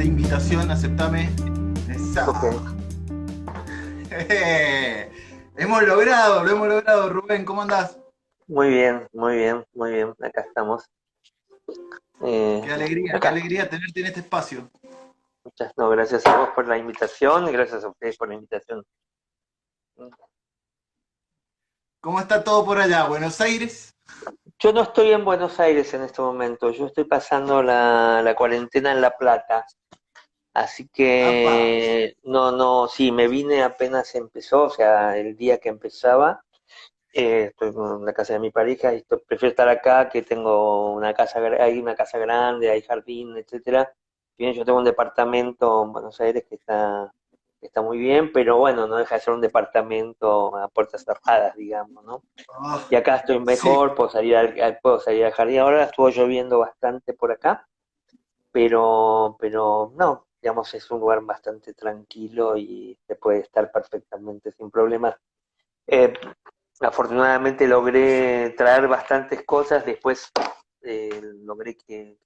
invitación, aceptame. Esa. Ok. Lo hemos logrado, Rubén, ¿cómo andás? Muy bien, muy bien, muy bien. Acá estamos. Eh, Qué acá. alegría tenerte en este espacio. Muchas no, gracias a vos por la invitación y gracias a ustedes por la invitación. ¿Cómo está todo por allá? ¿Buenos Aires? Yo no estoy en Buenos Aires en este momento, yo estoy pasando la cuarentena en La Plata, así ¡Apa! que no, sí, me vine apenas empezó, o sea, el día que empezaba, estoy en la casa de mi pareja y prefiero estar acá, que tengo una casa, hay una casa grande, hay jardín, etcétera. Bien, yo tengo un departamento en Buenos Aires que está muy bien, pero bueno, no deja de ser un departamento a puertas cerradas, digamos, ¿no? Ah, Y acá estoy sí, mejor, puedo salir al jardín. Ahora estuvo lloviendo bastante por acá, pero no, digamos, es un lugar bastante tranquilo y se puede estar perfectamente sin problemas. Eh, Afortunadamente logré traer bastantes cosas, después logré que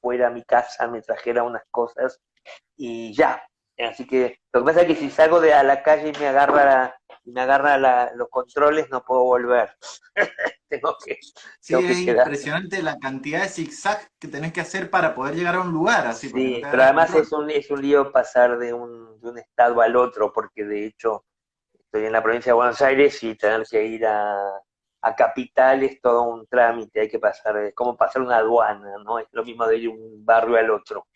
fuera a mi casa me trajera unas cosas y ya. Así que lo que pasa es que si salgo de a la calle y me agarra los controles, no puedo volver. tengo que, sí, tengo es que quedar. impresionante la cantidad de zigzag que tenés que hacer para poder llegar a un lugar, así, porque no Sí, te pero agarra el además es control. un lío pasar de un estado al otro, porque de hecho estoy en la provincia de Buenos Aires y tener que ir a Capital es todo un trámite, hay que pasar, es como pasar una aduana, ¿no? Es lo mismo de ir de un barrio al otro.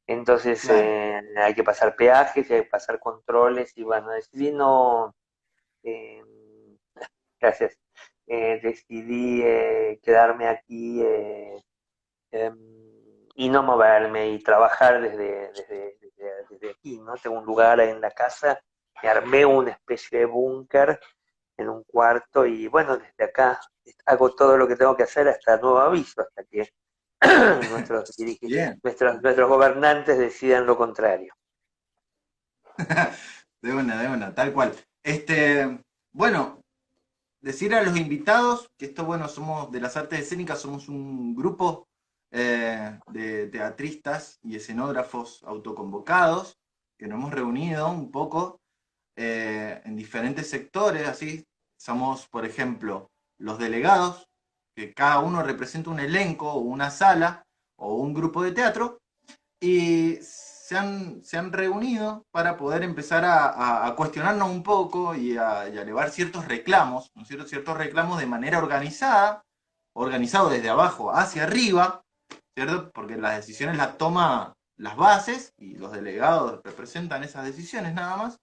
Entonces Claro. hay que pasar peajes, hay que pasar controles y bueno, decidí no, eh, gracias, decidí quedarme aquí eh, y no moverme y trabajar desde aquí, ¿no? Tengo un lugar en la casa, me armé una especie de búnker en un cuarto y bueno, desde acá hago todo lo que tengo que hacer hasta nuevo aviso, hasta que Bien, nuestros gobernantes decidan lo contrario. de una, tal cual. Bueno, decir a los invitados que esto, bueno, somos de las artes escénicas, somos un grupo de teatristas y escenógrafos autoconvocados, que nos hemos reunido un poco en diferentes sectores, así. Somos, por ejemplo, los delegados, que cada uno representa un elenco o una sala o un grupo de teatro, y se han reunido para poder empezar a cuestionarnos un poco y a elevar ciertos reclamos, ¿no es cierto? Ciertos reclamos de manera organizada, organizado desde abajo hacia arriba, ¿cierto? Porque las decisiones las toma las bases y los delegados representan esas decisiones nada más.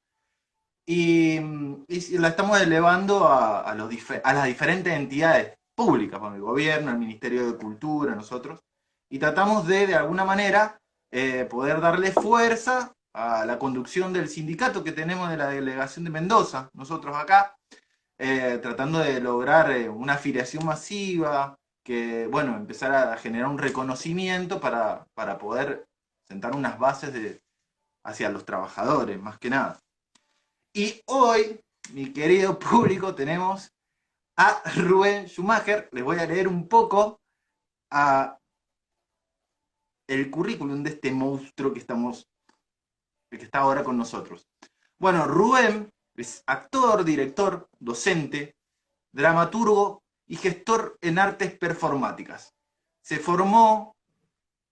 Y la estamos elevando a las diferentes entidades públicas, como el gobierno, el Ministerio de Cultura, nosotros, y tratamos de alguna manera, poder darle fuerza a la conducción del sindicato que tenemos de la delegación de Mendoza, nosotros acá, tratando de lograr una afiliación masiva, que, bueno, empezar a generar un reconocimiento para poder sentar unas bases hacia los trabajadores, más que nada. Y hoy, mi querido público, tenemos a Rubén Schumacher. Les voy a leer un poco a el currículum de este monstruo que está ahora con nosotros. Bueno, Rubén es actor, director, docente, dramaturgo y gestor en artes performáticas. Se formó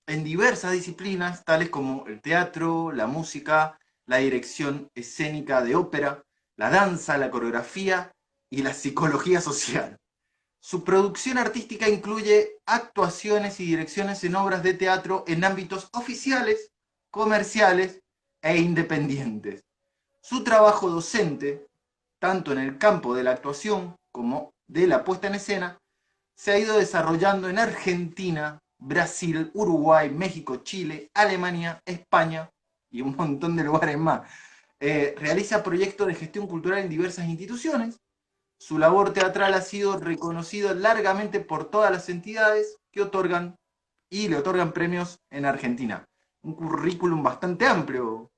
en diversas disciplinas, tales como el teatro, la música, la dirección escénica de ópera, la danza, la coreografía y la psicología social. Su producción artística incluye actuaciones y direcciones en obras de teatro en ámbitos oficiales, comerciales e independientes. Su trabajo docente, tanto en el campo de la actuación como de la puesta en escena, se ha ido desarrollando en Argentina, Brasil, Uruguay, México, Chile, Alemania, España y un montón de lugares más. Realiza proyectos de gestión cultural en diversas instituciones. Su labor teatral ha sido reconocida largamente por todas las entidades que otorgan y le otorgan premios en Argentina. Un currículum bastante amplio,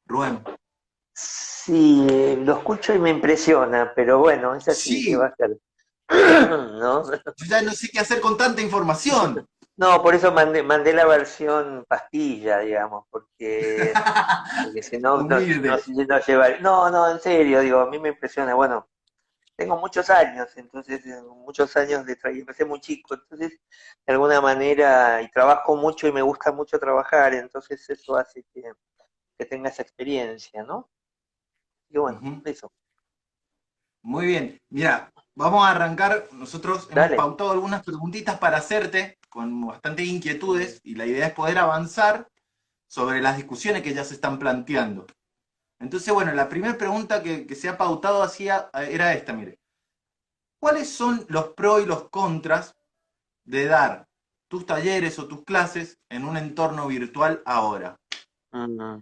Rubén. Sí, lo escucho y me impresiona, pero bueno, es así, ¿qué va Sí, a ser? ¿No? yo ya no sé qué hacer con tanta información. No, por eso mandé la versión pastilla, digamos, porque si no, Humilde. no lleva. No, no, en serio, digo, a mí me impresiona. Bueno, tengo muchos años, entonces, muchos años de trabajo, empecé muy chico, entonces, de alguna manera, y trabajo mucho y me gusta mucho trabajar, entonces eso hace que tenga esa experiencia, ¿no? Y bueno, Ujú. eso. Muy bien. Mira, vamos a arrancar. Nosotros hemos Dale. pautado algunas preguntitas para hacerte con bastantes inquietudes y la idea es poder avanzar sobre las discusiones que ya se están planteando. Entonces, bueno, la primera pregunta que se ha pautado era esta, mire. ¿Cuáles son los pros y los contras de dar tus talleres o tus clases en un entorno virtual ahora? Mm.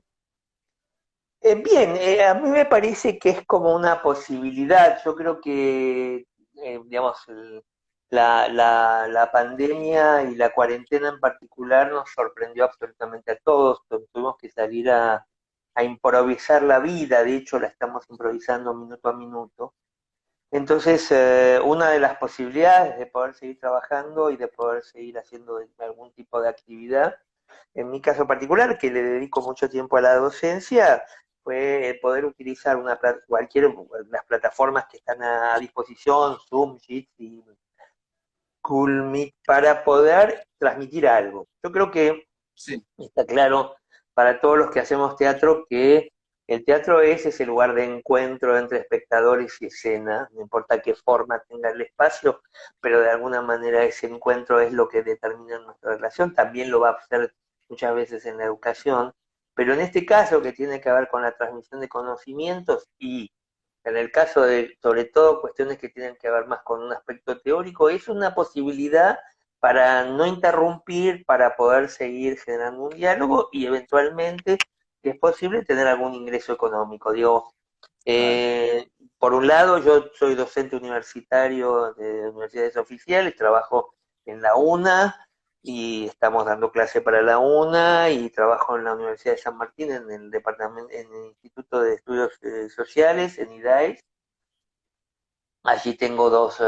Bien, a mí me parece que es como una posibilidad. Yo creo que, digamos, la pandemia y la cuarentena en particular nos sorprendió absolutamente a todos. Tuvimos que salir a improvisar la vida. De hecho, la estamos improvisando minuto a minuto. Entonces, una de las posibilidades de poder seguir trabajando y de poder seguir haciendo algún tipo de actividad, en mi caso particular, que le dedico mucho tiempo a la docencia, fue poder utilizar cualquier las plataformas que están a disposición, Zoom, Jitsi y Google Meet, para poder transmitir algo. Yo creo que Sí, está claro para todos los que hacemos teatro que el teatro es ese lugar de encuentro entre espectadores y escena, no importa qué forma tenga el espacio, pero de alguna manera ese encuentro es lo que determina nuestra relación, también lo va a hacer muchas veces en la educación, pero en este caso que tiene que ver con la transmisión de conocimientos y en el caso de, sobre todo, cuestiones que tienen que ver más con un aspecto teórico, es una posibilidad para no interrumpir, para poder seguir generando un diálogo y eventualmente, si es posible, tener algún ingreso económico. Digo, claro. eh, por un lado, yo soy docente universitario de universidades oficiales, trabajo en la UNA y estamos dando clase para la UNA y trabajo en la Universidad de San Martín en el departamento, en el Instituto de Estudios Sociales, en IDAES. Allí tengo dos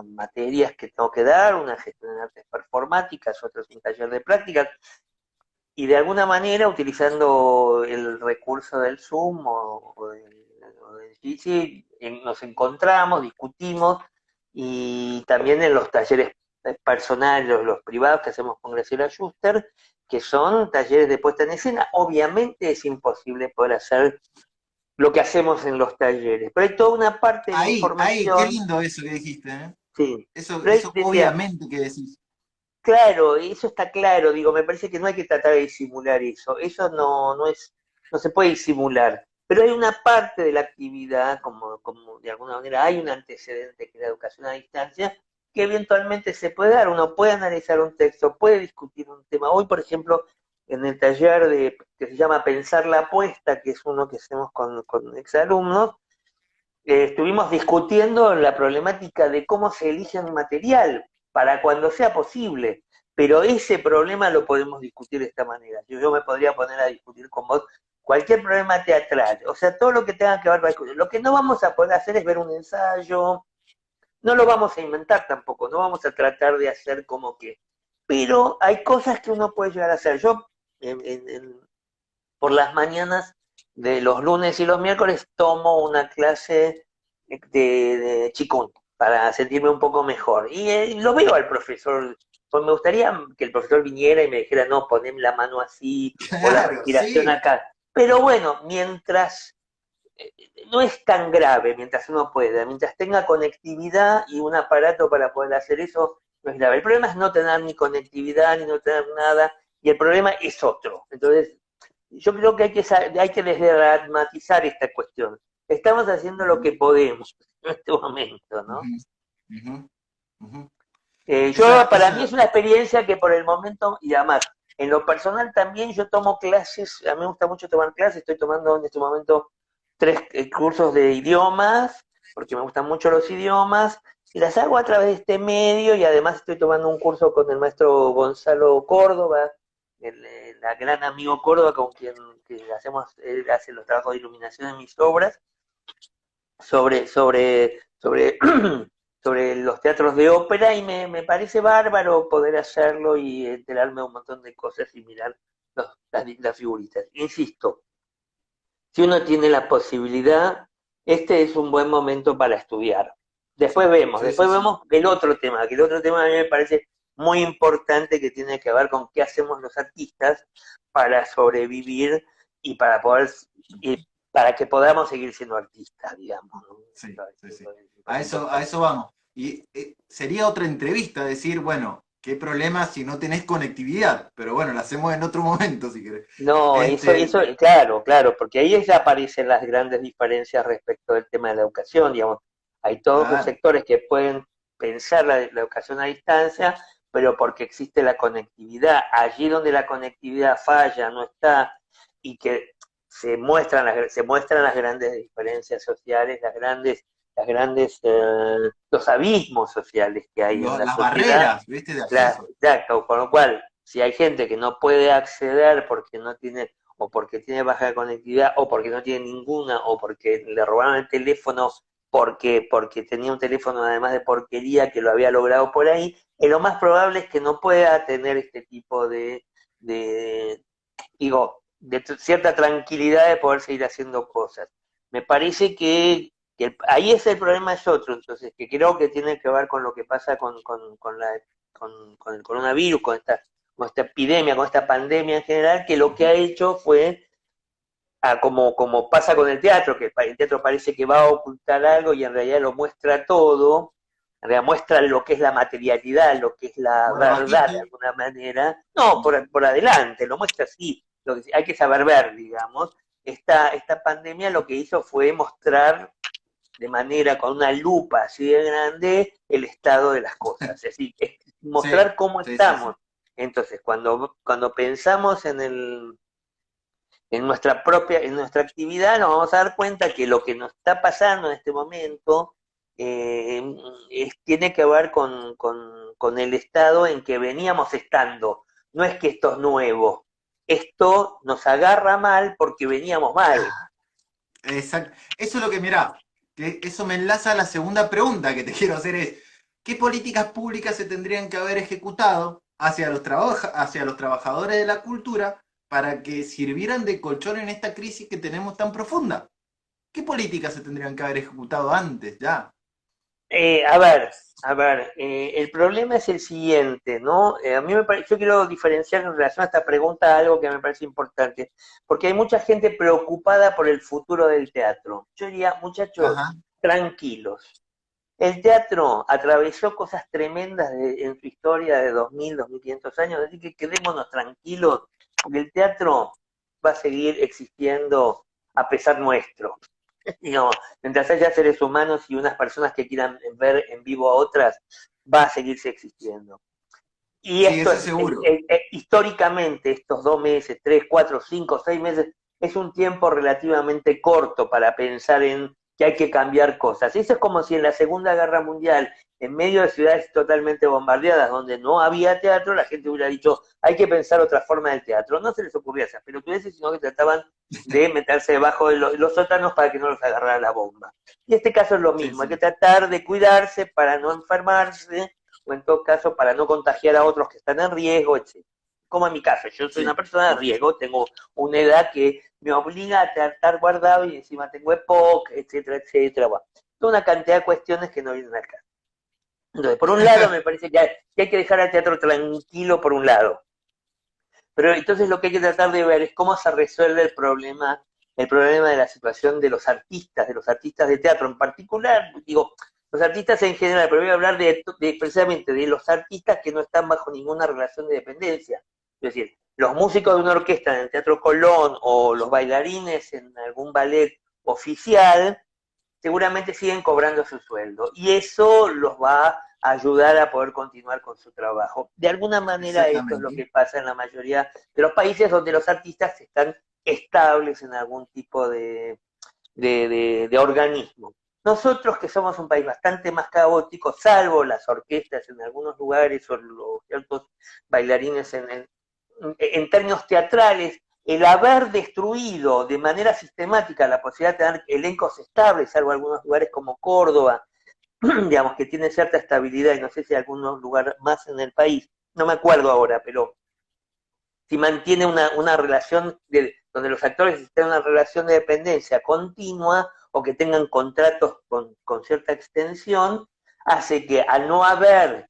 materias que tengo que dar, una gestión en artes performáticas, otra es un taller de prácticas, y de alguna manera utilizando el recurso del Zoom o del Jitsi, nos encontramos, discutimos, y también en los talleres personales, los privados que hacemos con Graciela Schuster, que son talleres de puesta en escena. Obviamente es imposible poder hacer lo que hacemos en los talleres, pero hay toda una parte de la Qué información. lindo eso que dijiste, ¿eh? Sí, Eso, pero eso obviamente que decís. claro, eso está claro, digo, me parece que no hay que tratar de disimular eso, eso no se puede disimular, pero hay una parte de la actividad, como de alguna manera hay un antecedente que es la educación a distancia, que eventualmente se puede dar, uno puede analizar un texto, puede discutir un tema. Hoy, por ejemplo, en el taller que se llama Pensar la apuesta, que es uno que hacemos con exalumnos, estuvimos discutiendo la problemática de cómo se elige un material para cuando sea posible, pero ese problema lo podemos discutir de esta manera. Yo me podría poner a discutir con vos cualquier problema teatral, o sea, todo lo que tenga que ver con discutir. Lo que no vamos a poder hacer es ver un ensayo, no lo vamos a inventar tampoco, no vamos a tratar de hacer como que, pero hay cosas que uno puede llegar a hacer. Yo por las mañanas de los lunes y los miércoles tomo una clase de Qigong para sentirme un poco mejor. Y lo veo al profesor, pues me gustaría que el profesor viniera y me dijera, no, poneme la mano así o la Claro, respiración sí. acá. Pero bueno, mientras no es tan grave, mientras uno pueda, mientras tenga conectividad y un aparato para poder hacer eso, no es grave. El problema es no tener ni conectividad ni no tener nada, y el problema es otro. Entonces, yo creo que hay que desdramatizar esta cuestión. Estamos haciendo lo Ujú, que podemos en este momento, ¿no? ujú, ujú, ujú. Para mí Esa, es una experiencia que por el momento, y además, en lo personal también yo tomo clases, a mí me gusta mucho tomar clases, estoy tomando en este momento 3 cursos de idiomas, porque me gustan mucho los idiomas, y las hago a través de este medio, y además estoy tomando un curso con el maestro Gonzalo Córdoba, el gran amigo Córdoba con quien él hace los trabajos de iluminación en mis obras, sobre sobre los teatros de ópera y me parece bárbaro poder hacerlo y enterarme de un montón de cosas y mirar las figuritas. Insisto, si uno tiene la posibilidad, este es un buen momento para estudiar. Sí, sí, Después sí. vemos el otro tema, que el otro tema a mí me parece muy importante que tiene que ver con qué hacemos los artistas para sobrevivir y para poder y para que podamos seguir siendo artistas, digamos, ¿no? Sí, sí, sí. Me parece A importante. eso vamos. Y sería otra entrevista decir, bueno, qué problema si no tenés conectividad. Pero bueno, la hacemos en otro momento si querés. No, Este, claro, claro, porque ahí ya aparecen las grandes diferencias respecto del tema de la educación, digamos. Hay todos los claro, sectores que pueden pensar la educación a distancia, pero porque existe la conectividad. Allí donde la conectividad falla, no está, y que se muestran las grandes diferencias sociales, los abismos sociales que hay en la las sociedad. barreras, ¿viste? De acceso. Exacto, con lo cual, si hay gente que no puede acceder porque no tiene, o porque tiene baja conectividad, o porque no tiene ninguna, o porque le robaron el teléfono porque tenía un teléfono además de porquería que lo había logrado por ahí, lo más probable es que no pueda tener este tipo de digo, cierta tranquilidad de poder seguir haciendo cosas. Me parece ahí es el problema es otro, entonces, que creo que tiene que ver con lo que pasa con el coronavirus, con esta epidemia, con esta pandemia en general, que lo que ha hecho fue, como pasa con el teatro, que el teatro parece que va a ocultar algo y en realidad lo muestra todo, en realidad muestra lo que es la materialidad, lo que es la Por verdad de abajito. alguna manera, no, por adelante, lo muestra así, hay que saber ver, digamos. Esta pandemia lo que hizo fue mostrar de manera con una lupa así de grande el estado de las cosas, es decir, es Sí, mostrar cómo sí, sí, sí. estamos. Entonces, cuando pensamos en nuestra actividad, nos vamos a dar cuenta que lo que nos está pasando en este momento eh, tiene que ver con el estado en que veníamos estando. No es que esto es nuevo, esto nos agarra mal porque veníamos mal. Exacto. Eso es lo que, mirá, que eso me enlaza a la segunda pregunta que te quiero hacer es, ¿qué políticas públicas se tendrían que haber ejecutado hacia los trabajadores de la cultura para que sirvieran de colchón en esta crisis que tenemos tan profunda? ¿Qué políticas se tendrían que haber ejecutado antes ya? A ver, el problema es el siguiente, ¿no? Yo quiero diferenciar en relación a esta pregunta algo que me parece importante, porque hay mucha gente preocupada por el futuro del teatro. Yo diría, muchachos, Ajá. tranquilos. El teatro atravesó cosas tremendas en su historia de 2500 años, así que quedémonos tranquilos, porque el teatro va a seguir existiendo a pesar nuestro. Digamos, mientras haya seres humanos y unas personas que quieran ver en vivo a otras, va a seguirse existiendo. Y Sí, esto eso seguro. históricamente, estos 2 meses, 3, 4, 5, 6 meses, es un tiempo relativamente corto para pensar en que hay que cambiar cosas. Eso es como si en la Segunda Guerra Mundial, en medio de ciudades totalmente bombardeadas, donde no había teatro, la gente hubiera dicho, hay que pensar otra forma del teatro. No se les ocurría esas pelotudeces, sino que trataban de meterse debajo de los sótanos para que no los agarrara la bomba. Y este caso es lo Sí, mismo, hay que sí. tratar de cuidarse para no enfermarse, o en todo caso para no contagiar a otros que están en riesgo, etc. Como en mi caso, yo soy una Sí, persona de sí, sí, sí. riesgo, tengo una edad que me obliga a estar guardado y encima tengo EPOC, etcétera, etcétera. Bueno, toda una cantidad de cuestiones que no vienen al caso. Entonces, por un lado, me parece que hay que dejar al teatro tranquilo por un lado. Pero entonces lo que hay que tratar de ver es cómo se resuelve el problema de la situación de los artistas de teatro en particular, digo, los artistas en general, pero voy a hablar precisamente de los artistas que no están bajo ninguna relación de dependencia. Es decir, los músicos de una orquesta en el Teatro Colón o los bailarines en algún ballet oficial, seguramente siguen cobrando su sueldo y eso los va a ayudar a poder continuar con su trabajo. De alguna manera esto es lo Exactamente. que pasa en la mayoría de los países donde los artistas están estables en algún tipo de organismo. Nosotros que somos un país bastante más caótico, salvo las orquestas en algunos lugares o los ciertos bailarines en términos teatrales, el haber destruido de manera sistemática la posibilidad de tener elencos estables, salvo algunos lugares como Córdoba, digamos, que tiene cierta estabilidad, y no sé si hay algún lugar más en el país, no me acuerdo ahora, pero si mantiene una relación donde los actores estén en una relación de dependencia continua o que tengan contratos con cierta extensión, hace que al no haber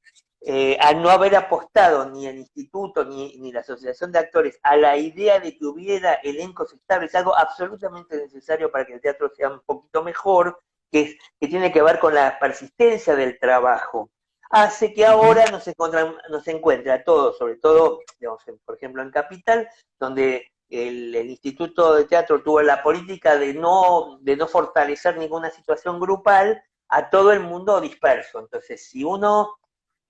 apostado ni el instituto ni la asociación de actores a la idea de que hubiera elencos estables, algo absolutamente necesario para que el teatro sea un poquito mejor, que tiene que ver con la persistencia del trabajo, hace que ahora nos encuentre a todos, sobre todo, digamos, por ejemplo, en Capital, donde el Instituto de Teatro tuvo la política de no fortalecer ninguna situación grupal, a todo el mundo disperso. Entonces, si uno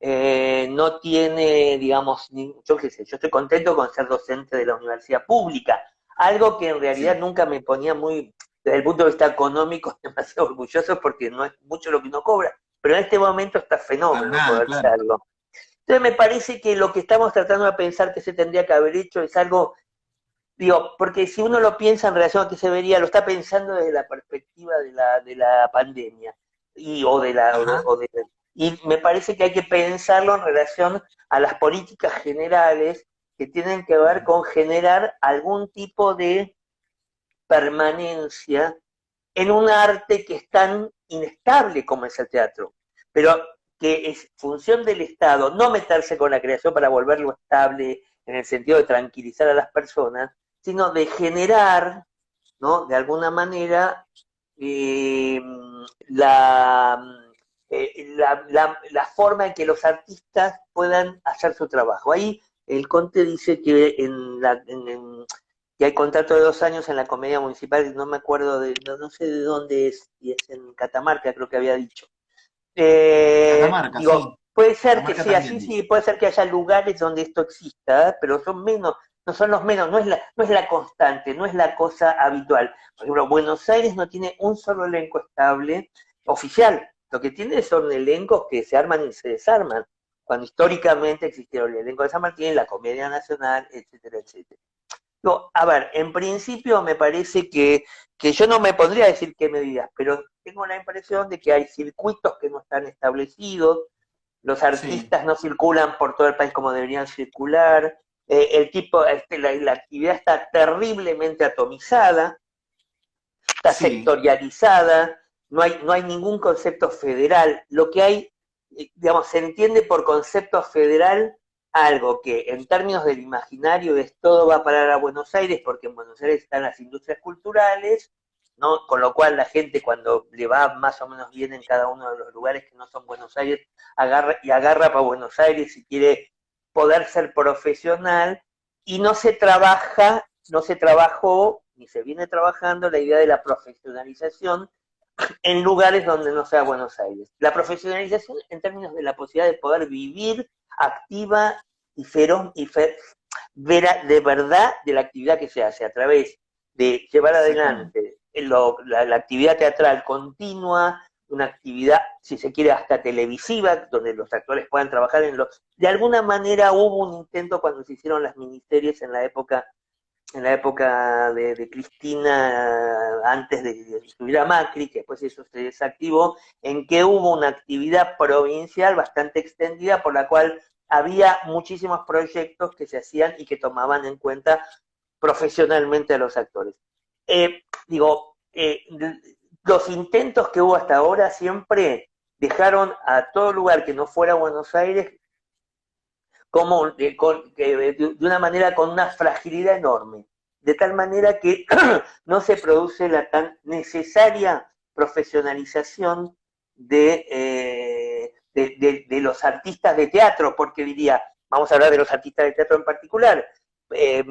no tiene, digamos, yo qué sé, yo estoy contento con ser docente de la universidad pública, algo que en realidad Sí, nunca me ponía muy, desde el punto de vista económico, demasiado orgulloso porque no es mucho lo que uno cobra, pero en este momento está para fenómeno nada, poder claro. serlo. Entonces me parece que lo que estamos tratando de pensar que se tendría que haber hecho es algo, digo, porque si uno lo piensa en relación a qué se vería, lo está pensando desde la perspectiva de la pandemia, y, o de la, Ajá, o de, y me parece que hay que pensarlo en relación a las políticas generales que tienen que ver con generar algún tipo de permanencia en un arte que es tan inestable como es el teatro, pero que es función del Estado no meterse con la creación para volverlo estable en el sentido de tranquilizar a las personas, sino de generar, ¿no? De alguna manera, eh, la, la forma en que los artistas puedan hacer su trabajo. Ahí el Conte dice que que hay contrato de 2 años en la comedia municipal, no me acuerdo no sé de dónde es, y es en Catamarca, creo que había dicho. Catamarca, Digo, sí. puede ser que Catamarca sea también así, dice. sí, puede ser que haya lugares donde esto exista, pero son menos, no son los menos, no es la constante, no es la cosa habitual. Por ejemplo, Buenos Aires no tiene un solo elenco estable oficial, lo que tiene son elencos que se arman y se desarman, cuando históricamente existieron el elenco de San Martín, la Comedia Nacional, etcétera, etcétera. No, a ver, en principio me parece que yo no me pondría a decir qué medidas, pero tengo la impresión de que hay circuitos que no están establecidos, los Sí, artistas no circulan por todo el país como deberían circular, la actividad está terriblemente atomizada, está sí, sectorializada, no hay ningún concepto federal. Lo que hay, digamos, se entiende por concepto federal algo que en términos del imaginario es todo va a parar a Buenos Aires porque en Buenos Aires están las industrias culturales, ¿no? Con lo cual la gente cuando le va más o menos bien en cada uno de los lugares que no son Buenos Aires, agarra para Buenos Aires si quiere poder ser profesional, y no se trabajó ni se viene trabajando la idea de la profesionalización en lugares donde no sea Buenos Aires. La profesionalización en términos de la posibilidad de poder vivir activa y feroz de verdad de la actividad que se hace a través de llevar exactamente. adelante la actividad teatral continua, una actividad, si se quiere, hasta televisiva, donde los actores puedan trabajar De alguna manera hubo un intento cuando se hicieron las miniseries en la época de Cristina, antes de subir a Macri, que después eso se desactivó, en que hubo una actividad provincial bastante extendida por la cual había muchísimos proyectos que se hacían y que tomaban en cuenta profesionalmente a los actores. Digo, los intentos que hubo hasta ahora siempre dejaron a todo lugar que no fuera Buenos Aires como de una manera con una fragilidad enorme, de tal manera que no se produce la tan necesaria profesionalización de los artistas de teatro, porque diría, vamos a hablar de los artistas de teatro en particular, eh,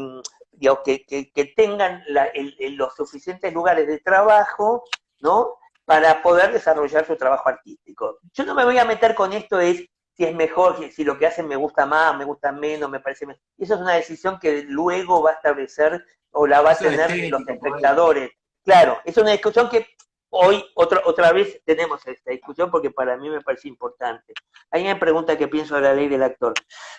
digamos, que tengan los suficientes lugares de trabajo, ¿no? Para poder desarrollar su trabajo artístico. Yo no me voy a meter con esto, si es mejor, si lo que hacen me gusta más, me gusta menos, me parece menos. Eso es una decisión que luego va a establecer o la va a Eso es tener los estético por ahí. espectadores. Claro, es una discusión que hoy otra vez tenemos esta discusión porque para mí me parece importante. Alguien me pregunta qué pienso de la ley del actor.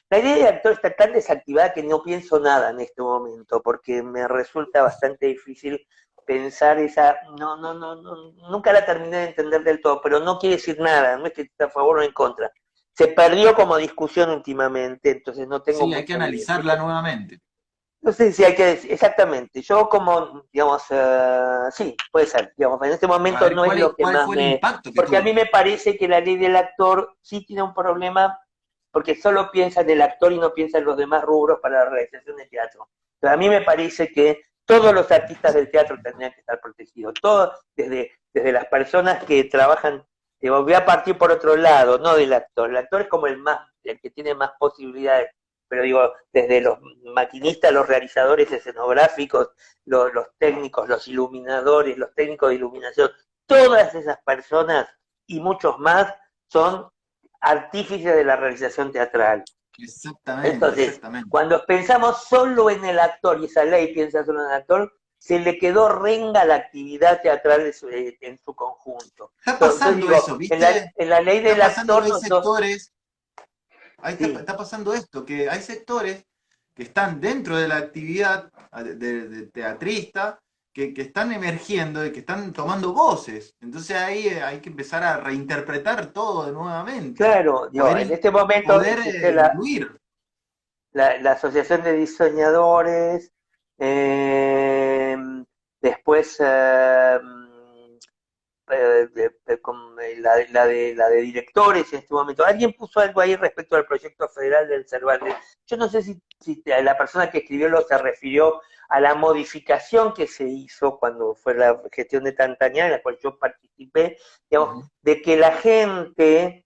La ley del actor está tan desactivada que no pienso nada en este momento porque me resulta bastante difícil pensar esa, nunca la terminé de entender del todo, pero no quiere decir nada, no es que esté a favor o en contra. Se perdió como discusión últimamente, entonces no tengo Sí, hay que mucho, analizarla nuevamente. no sé si hay que decir, exactamente, yo como, digamos, sí, puede ser, digamos, en este A momento ver, no es lo que ¿cuál más fue el me, impacto que porque a mí tuvo? me parece que la ley del actor sí tiene un problema, porque solo piensa en el actor y no piensa en los demás rubros para la realización de teatro. Pero a mí me parece que todos los artistas del teatro tendrían que estar protegidos, todos, desde las personas que trabajan, digo, voy a partir por otro lado, no del actor, el actor es como el que tiene más posibilidades, pero digo, desde los maquinistas, los realizadores escenográficos, los técnicos, los iluminadores, los técnicos de iluminación, todas esas personas y muchos más son artífices de la realización teatral. Exactamente, Entonces, exactamente. cuando pensamos solo en el actor, y esa ley piensa solo en el actor, se le quedó renga la actividad teatral en su conjunto. Está Entonces pasando digo, eso, en ¿viste? la ley Está del pasando que actor, hay sectores, ahí sí, está pasando esto, que hay sectores que están dentro de la actividad de teatrista, que están emergiendo y que están tomando voces. Entonces ahí hay que empezar a reinterpretar todo nuevamente. claro, digo, Poder, en este momento poder existe incluir. la Asociación de Diseñadores, eh, después la de directores en este momento. Alguien puso algo ahí respecto al proyecto federal del Cervantes. Yo no sé si la persona que escribió lo se refirió a la modificación que se hizo cuando fue la gestión de Tantañá, en la cual yo participé, digamos, Ujú. de que la gente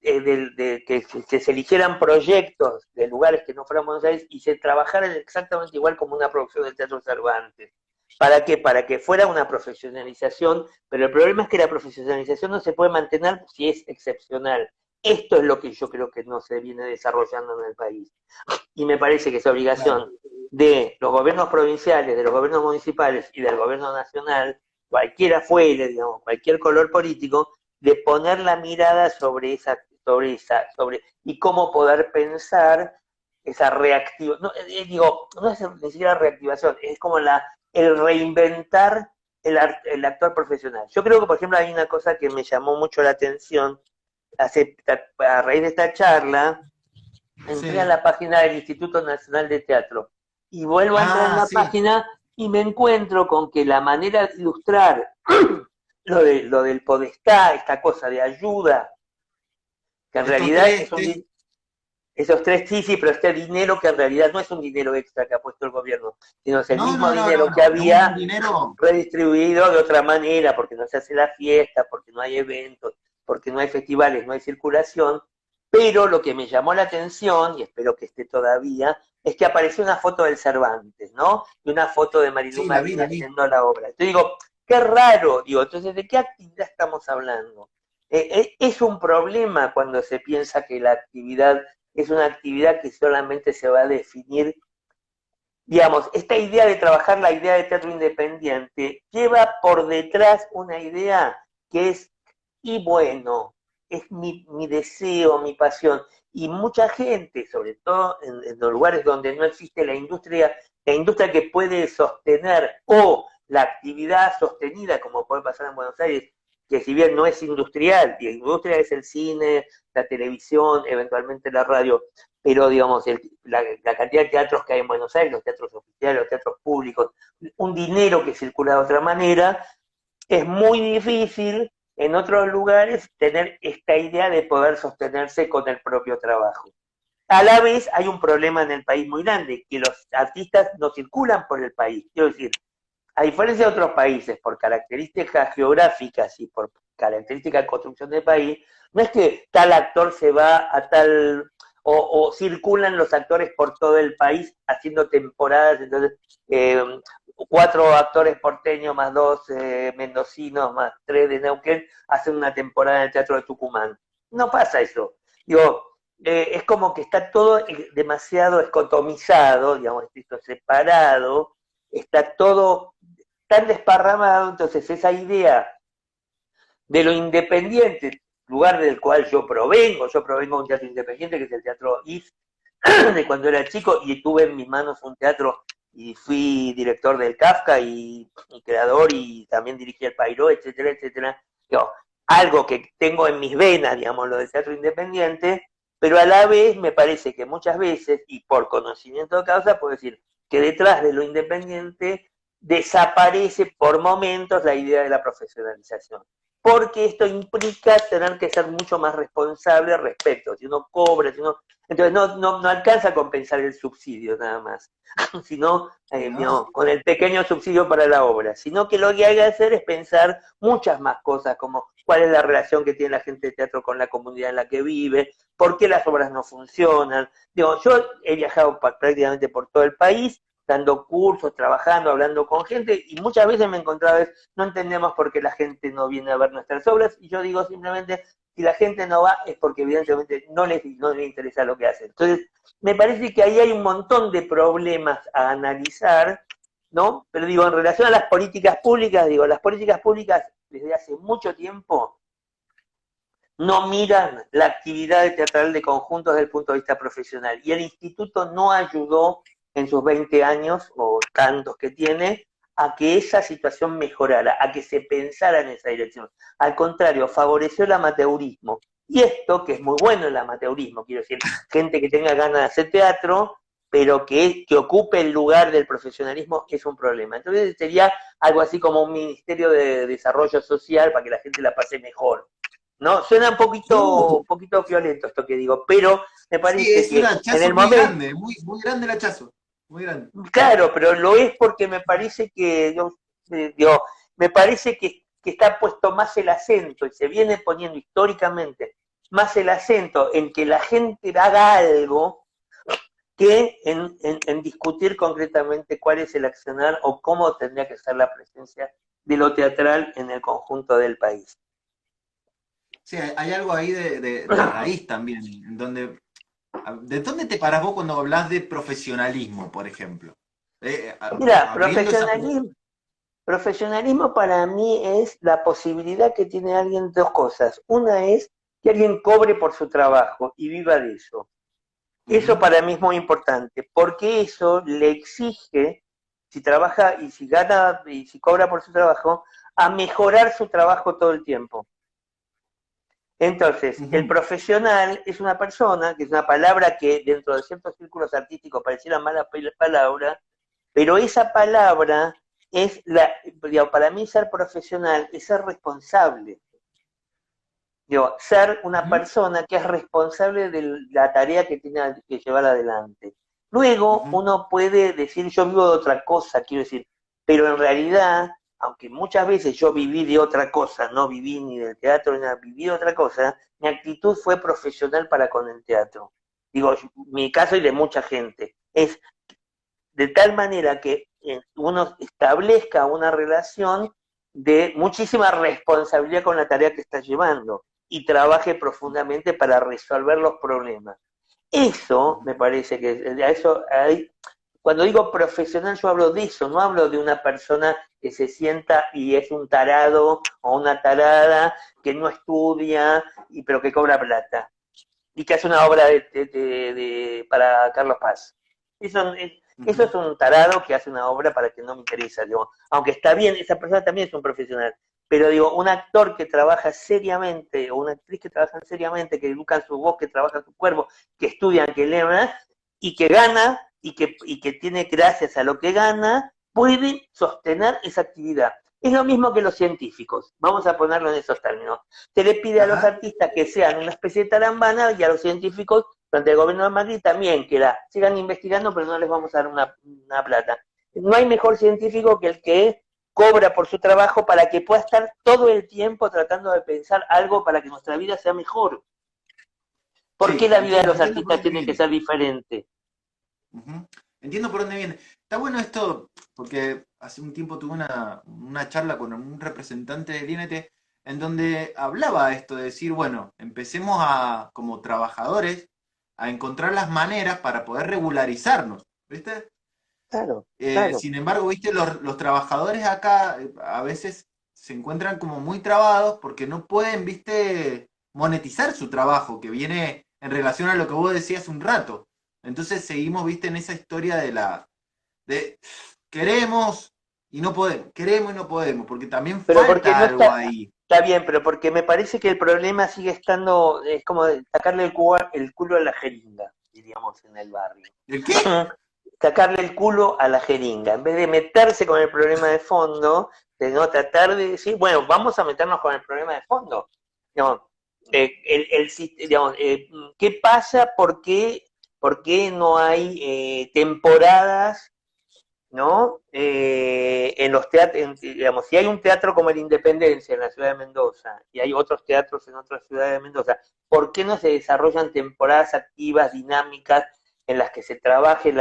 que se eligieran proyectos de lugares que no fueran Buenos Aires y se trabajaran exactamente igual como una producción del Teatro Cervantes. ¿Para qué? Para que fuera una profesionalización, pero el problema es que la profesionalización no se puede mantener si es excepcional. Esto es lo que yo creo que no se viene desarrollando en el país. Y me parece que es Claro. obligación de los gobiernos provinciales, de los gobiernos municipales y del gobierno nacional, cualquiera fuere, digamos, cualquier color político, de poner la mirada y cómo poder pensar esa reactivación, no, digo, no es ni siquiera reactivación, es como el reinventar el actor profesional. Yo creo que, por ejemplo, hay una cosa que me llamó mucho la atención a raíz de esta charla, entré a Sí. la página del Instituto Nacional de Teatro y vuelvo a entrar en Ah, la sí. página y me encuentro con que la manera de ilustrar lo del podestá, esta cosa de ayuda, que en Estos realidad tres, es esos tres sí, sí, pero este dinero que en realidad no es un dinero extra que ha puesto el gobierno, sino es el no, mismo no, no, dinero no, que no. Es un había dinero. redistribuido de otra manera, porque no se hace la fiesta, porque no hay eventos, porque no hay festivales, no hay circulación, pero lo que me llamó la atención, y espero que esté todavía, es que apareció una foto del Cervantes, ¿no? Y una foto de Marilú Sí, Marín la vi. haciendo la obra. Entonces digo, qué raro, digo, entonces, ¿de qué actividad estamos hablando? Es un problema cuando se piensa que la actividad es una actividad que solamente se va a definir, digamos, esta idea de trabajar la idea de teatro independiente lleva por detrás una idea que es, y bueno, es mi deseo, mi pasión. Y mucha gente, sobre todo en los lugares donde no existe la industria que puede sostener o la actividad sostenida, como puede pasar en Buenos Aires, que si bien no es industrial, y la industria es el cine, la televisión, eventualmente la radio, pero digamos, la cantidad de teatros que hay en Buenos Aires, los teatros oficiales, los teatros públicos, un dinero que circula de otra manera, es muy difícil en otros lugares tener esta idea de poder sostenerse con el propio trabajo. A la vez hay un problema en el país muy grande, que los artistas no circulan por el país. Quiero decir, a diferencia de otros países, por características geográficas y por características de construcción del país, no es que tal actor se va a tal, o circulan los actores por todo el país haciendo temporadas, entonces 4 actores porteños más 2 mendocinos más 3 de Neuquén hacen una temporada en el Teatro de Tucumán. No pasa eso. Digo, es como que está todo demasiado escotomizado, digamos, esto separado, está todo tan desparramado, entonces esa idea de lo independiente, lugar del cual yo provengo de un teatro independiente que es el Teatro IF, de cuando era chico y tuve en mis manos un teatro y fui director del Kafka y creador y también dirigí el Pairó, etcétera, etcétera. Digo, algo que tengo en mis venas, digamos, lo del teatro independiente, pero a la vez me parece que muchas veces, y por conocimiento de causa, puedo decir que detrás de lo independiente desaparece por momentos la idea de la profesionalización. Porque esto implica tener que ser mucho más responsable respecto, si uno cobra, si uno... Entonces no alcanza a compensar el subsidio nada más, sino No, con el pequeño subsidio para la obra, sino que lo que hay que hacer es pensar muchas más cosas, como cuál es la relación que tiene la gente de teatro con la comunidad en la que vive, por qué las obras no funcionan. Digo, yo he viajado prácticamente por todo el país, dando cursos, trabajando, hablando con gente, y muchas veces me encontraba, no entendemos por qué la gente no viene a ver nuestras obras, y yo digo simplemente, si la gente no va es porque evidentemente no les interesa lo que hacen. Entonces, me parece que ahí hay un montón de problemas a analizar, ¿no? Pero digo, en relación a las políticas públicas, digo, las políticas públicas desde hace mucho tiempo no miran la actividad teatral de conjuntos desde el punto de vista profesional. Y el instituto no ayudó en sus 20 años, o tantos que tiene, a que esa situación mejorara, a que se pensara en esa dirección. Al contrario, favoreció el amateurismo. Y esto, que es muy bueno el amateurismo, quiero decir, gente que tenga ganas de hacer teatro, pero que ocupe el lugar del profesionalismo es un problema. Entonces sería algo así como un ministerio de desarrollo social para que la gente la pase mejor. ¿No? Suena un poquito violento esto que digo, pero me sí, parece es un que en hachazo el muy momento, grande, muy grande el hachazo, muy grande. claro, pero lo es porque me parece que, digo, me parece que está puesto más el acento y se viene poniendo históricamente más el acento en que la gente haga algo que en discutir concretamente cuál es el accionar o cómo tendría que ser la presencia de lo teatral en el conjunto del país. Sí, hay algo ahí de raíz también, en donde, ¿de dónde te parás vos cuando hablas de profesionalismo, por ejemplo? Mira, Abriendo esa... profesionalismo para mí es la posibilidad que tiene alguien de dos cosas. Una es que alguien cobre por su trabajo y viva de eso. Eso Ujú, para mí es muy importante, porque eso le exige, si trabaja y si gana y si cobra por su trabajo, a mejorar su trabajo todo el tiempo. Entonces, el ujú. profesional es una persona, que es una palabra que dentro de ciertos círculos artísticos pareciera mala palabra, pero esa palabra es digamos, para mí ser profesional es ser responsable. Digo, ser una Ujú, persona que es responsable de la tarea que tiene que llevar adelante. Luego ujú. uno puede decir, yo vivo de otra cosa, quiero decir, pero en realidad, aunque muchas veces yo viví de otra cosa, no viví ni del teatro, ni nada, viví de otra cosa, mi actitud fue profesional para con el teatro. Digo, mi caso y de mucha gente, es de tal manera que uno establezca una relación de muchísima responsabilidad con la tarea que está llevando y trabaje profundamente para resolver los problemas. Eso me parece que a eso cuando digo profesional yo hablo de eso, no hablo de una persona que se sienta y es un tarado o una tarada que no estudia pero que cobra plata y que hace una obra para Carlos Paz. Eso, eso Ujú. es un tarado que hace una obra para que no me interesa, digo, aunque está bien, esa persona también es un profesional, pero digo, un actor que trabaja seriamente, o una actriz que trabaja seriamente, que educan su voz, que trabaja su cuerpo, que estudian, que leen, y que gana, y que tiene gracias a lo que gana, puede sostener esa actividad. Es lo mismo que los científicos, vamos a ponerlo en esos términos. Se le pide a los Ajá. artistas que sean una especie de tarambana y a los científicos, durante el gobierno de Madrid también, que sigan investigando, pero no les vamos a dar una plata. No hay mejor científico que el que cobra por su trabajo para que pueda estar todo el tiempo tratando de pensar algo para que nuestra vida sea mejor. ¿Por qué Sí, la vida de entiendo, los entiendo por artistas dónde tiene que viene. ser diferente? Ujú. Entiendo por dónde viene. Está bueno esto, porque hace un tiempo tuve una charla con un representante del INT en donde hablaba esto de decir, bueno, empecemos a, como trabajadores, a encontrar las maneras para poder regularizarnos, ¿viste? Claro, claro. Sin embargo, ¿viste? Los trabajadores acá a veces se encuentran como muy trabados porque no pueden, ¿viste? Monetizar su trabajo, que viene en relación a lo que vos decías un rato. Entonces seguimos, ¿viste? En esa historia de de queremos y no podemos, porque también Pero porque falta no algo está, ahí. está bien, pero porque me parece que el problema sigue estando, es como sacarle el culo a la jeringa, diríamos en el barrio. ¿El qué? Sacarle el culo a la jeringa, en vez de meterse con el problema de fondo, de no tratar de decir, bueno, vamos a meternos con el problema de fondo. Digamos, digamos, ¿qué pasa? Por qué no hay temporadas, ¿no? En los teatros, digamos, si hay un teatro como el Independencia en la ciudad de Mendoza y hay otros teatros en otras ciudades de Mendoza, ¿por qué no se desarrollan temporadas activas, dinámicas, en las que se trabaje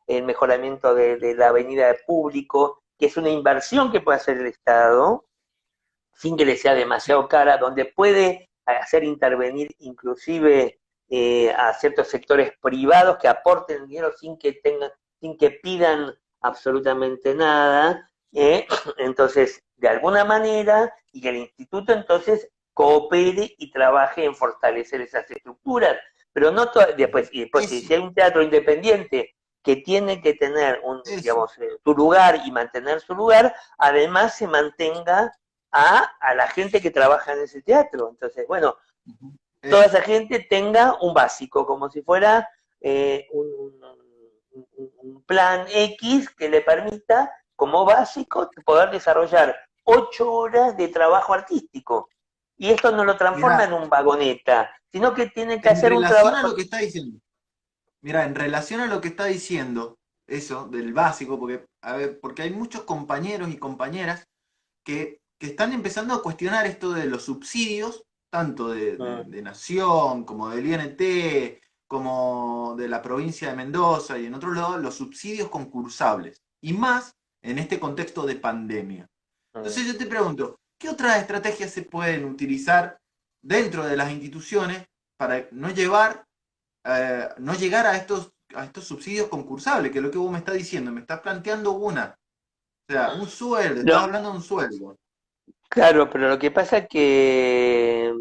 el mejoramiento de la avenida de público, que es una inversión que puede hacer el Estado, sin que le sea demasiado cara, donde puede hacer intervenir inclusive a ciertos sectores privados que aporten dinero sin que pidan absolutamente nada, entonces, de alguna manera, y que el instituto entonces coopere y trabaje en fortalecer esas estructuras, pero no después, y después si Eso, hay un teatro independiente que tiene que tener eso. digamos, su lugar y mantener su lugar, además se mantenga a la gente que trabaja en ese teatro. Entonces, bueno, Ujú. toda Eso. esa gente tenga un básico, como si fuera un plan X que le permita, como básico, poder desarrollar 8 horas de trabajo artístico. Y esto no lo transforma Mira, en un vagoneta, sino que tiene que en hacer un relación a trabajo. lo que está diciendo, mira, en relación a lo que está diciendo, eso, del básico, porque, a ver, porque hay muchos compañeros y compañeras que están empezando a cuestionar esto de los subsidios, tanto de Nación, como del INT, como de la provincia de Mendoza y en otros lados, los subsidios concursables. Y más en este contexto de pandemia. Entonces yo te pregunto, ¿qué otras estrategias se pueden utilizar dentro de las instituciones para no llegar a estos subsidios concursables, que es lo que vos me estás diciendo? Me estás planteando una. O sea, un sueldo, estás No, hablando de un sueldo. claro, pero lo que pasa es que,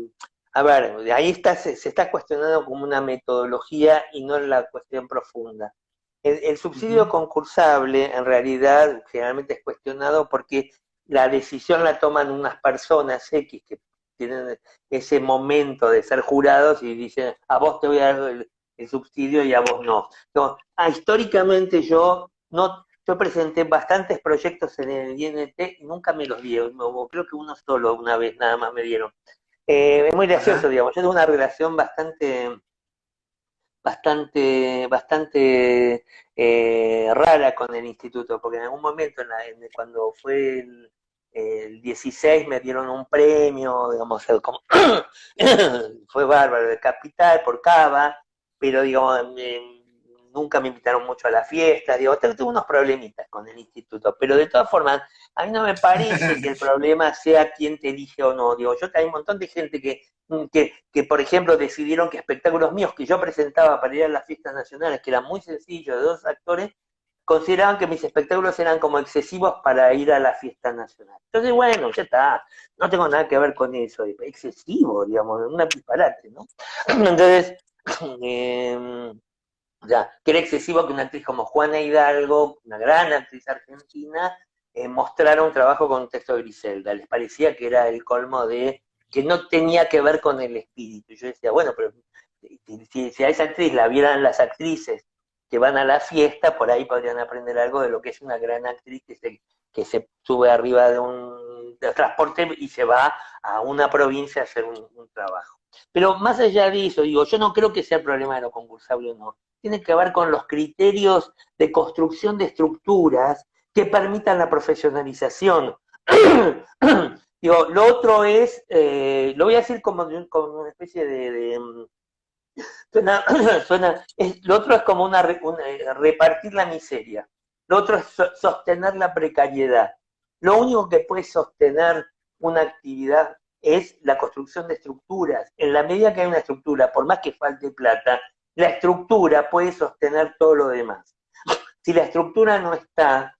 a ver, de ahí se está cuestionando como una metodología y no la cuestión profunda. El subsidio Ujú. concursable en realidad generalmente es cuestionado porque la decisión la toman unas personas X que tienen ese momento de ser jurados y dicen, a vos te voy a dar el subsidio y a vos no. No, históricamente yo presenté bastantes proyectos en el INT y nunca me los dieron, creo que uno solo una vez nada más me dieron. Es muy gracioso, Ajá. digamos, yo tengo una relación bastante rara con el instituto, porque en algún momento, cuando fue el 16, me dieron un premio, digamos, como, fue bárbaro, de Capital por Cava, pero digamos, nunca me invitaron mucho a la fiesta, digo, tengo unos problemitas con el instituto, pero de todas formas, a mí no me parece que el problema sea quién te elige o no, digo, hay un montón de gente por ejemplo, decidieron que espectáculos míos que yo presentaba para ir a las fiestas nacionales, que eran muy sencillos, de 2 actores, consideraban que mis espectáculos eran como excesivos para ir a la fiesta nacional. Entonces, bueno, ya está, no tengo nada que ver con eso, excesivo, digamos, un disparate, ¿no? Entonces, eh, ya, que era excesivo que una actriz como Juana Hidalgo, una gran actriz argentina, mostrara un trabajo con un texto de Griselda. Les parecía que era el colmo de que no tenía que ver con el espíritu. Y yo decía, bueno, pero si a esa actriz la vieran las actrices que van a la fiesta, por ahí podrían aprender algo de lo que es una gran actriz que se sube arriba de transporte y se va a una provincia a hacer un trabajo. Pero más allá de eso, digo, yo no creo que sea el problema de lo concursable o no. Tiene que ver con los criterios de construcción de estructuras que permitan la profesionalización. Digo, lo otro es, lo voy a decir como una especie suena, lo otro es como repartir la miseria. Lo otro es sostener la precariedad. Lo único que puede sostener una actividad es la construcción de estructuras. En la medida que hay una estructura, por más que falte plata, la estructura puede sostener todo lo demás. Si la estructura no está,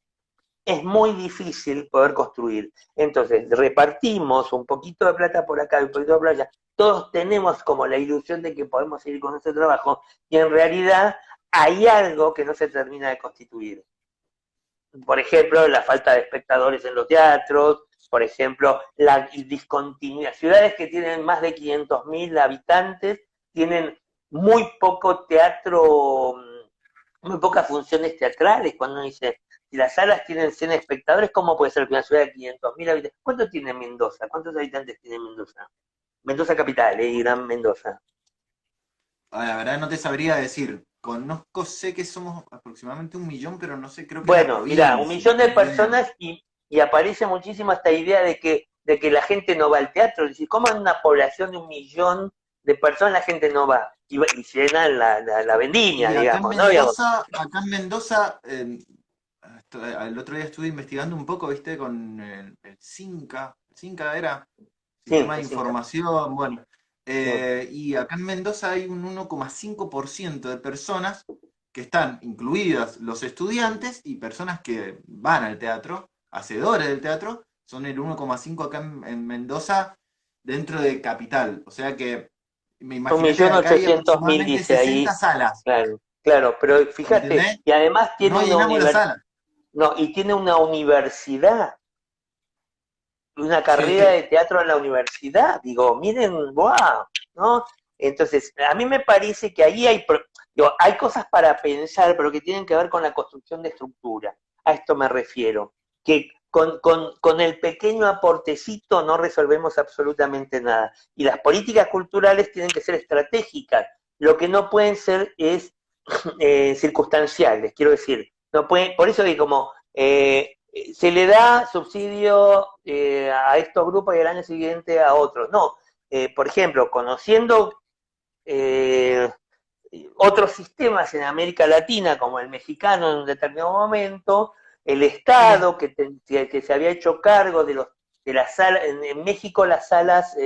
es muy difícil poder construir. Entonces, repartimos un poquito de plata por acá y un poquito de plata. Todos tenemos como la ilusión de que podemos seguir con ese trabajo y en realidad hay algo que no se termina de constituir. por ejemplo, la falta de espectadores en los teatros, por ejemplo, la discontinuidad. Ciudades que tienen más de 500.000 habitantes tienen muy poco teatro, muy pocas funciones teatrales. Cuando uno dice, si las salas tienen 100 espectadores, ¿cómo puede ser que una ciudad de 500.000 habitantes? ¿Cuánto tiene Mendoza? ¿Cuántos habitantes tiene Mendoza? Mendoza capital, Gran Mendoza. La verdad no te sabría decir. Conozco, sé que somos aproximadamente 1 millón, pero no sé, creo que es la Bueno, mira, un provincia. millón de personas y aparece muchísimo esta idea de que la gente no va al teatro. Es decir, ¿cómo en una población de 1 millón de personas la gente no va? Y llenan la vendimia, Y digamos, ¿no? Digamos, Acá en Mendoza, el otro día estuve investigando un poco, viste, con el CINCA. El CINCA era sí, Sistema de sí, Información, bueno. sí. Y acá en Mendoza hay un 1,5% de personas que están incluidas los estudiantes y personas que van al teatro, hacedores del teatro, son el 1,5 acá en Mendoza dentro de Capital. O sea que me Un imagínate millón que acá hay ochocientos mil aproximadamente dice 60 ahí. salas, Claro, claro, pero ¿me fíjate, entendés? y además tiene No una llenamos la universidad, sala. no, y tiene una universidad, una carrera Sí, de teatro en la universidad. Digo, miren, wow, ¿no? Entonces, a mí me parece que ahí digo, hay cosas para pensar, pero que tienen que ver con la construcción de estructura. A esto me refiero. Que con el pequeño aportecito no resolvemos absolutamente nada. Y las políticas culturales tienen que ser estratégicas. Lo que no pueden ser es circunstanciales, quiero decir. No pueden, por eso que como se le da subsidio a estos grupos y al año siguiente a otros. No, por ejemplo, conociendo eh, otros sistemas en América Latina, como el mexicano en un determinado momento, el sí. Estado que se había hecho cargo de las salas, en México las salas,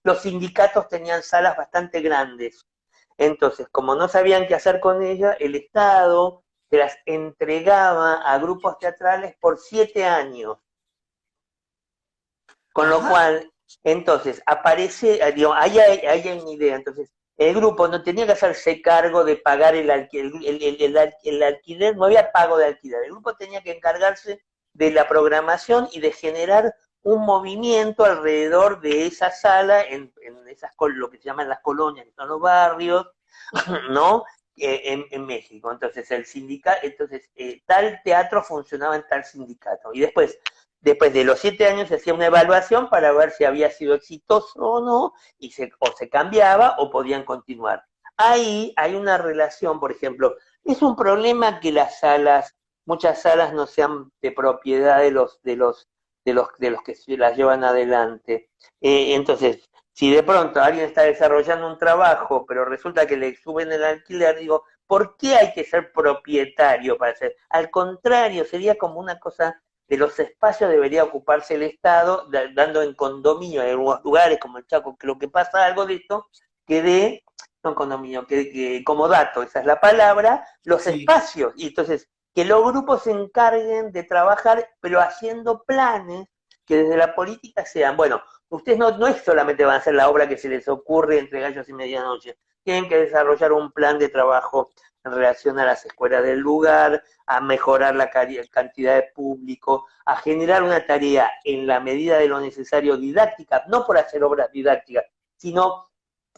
los sindicatos tenían salas bastante grandes. Entonces, como no sabían qué hacer con ellas, el Estado se las entregaba a grupos teatrales por 7 años. Con lo Ajá. cual, entonces, aparece, digo, ahí hay una idea. Entonces, el grupo no tenía que hacerse cargo de pagar el alquiler, no había pago de alquiler. El grupo tenía que encargarse de la programación y de generar un movimiento alrededor de esa sala, en esas, lo que se llaman las colonias, que son los barrios, ¿no? En México. Entonces, el sindicato, entonces, tal teatro funcionaba en tal sindicato. Y después de los 7 años se hacía una evaluación para ver si había sido exitoso o no, o se cambiaba o podían continuar. Ahí hay una relación, por ejemplo, es un problema que muchas salas no sean de propiedad de los que se las llevan adelante. Entonces, si de pronto alguien está desarrollando un trabajo, pero resulta que le suben el alquiler, digo, ¿por qué hay que ser propietario para hacer? Al contrario, sería como una cosa de los espacios debería ocuparse el Estado, dando en condominio en algunos lugares como el Chaco, creo que pasa algo de esto, que de, no condominio, que como dato, esa es la palabra, los Sí. espacios. Y entonces, que los grupos se encarguen de trabajar, pero haciendo planes que desde la política sean, bueno, ustedes no es solamente van a hacer la obra que se les ocurre entre gallos y medianoche, tienen que desarrollar un plan de trabajo en relación a las escuelas del lugar, a mejorar la cantidad de público, a generar una tarea en la medida de lo necesario didáctica, no por hacer obras didácticas, sino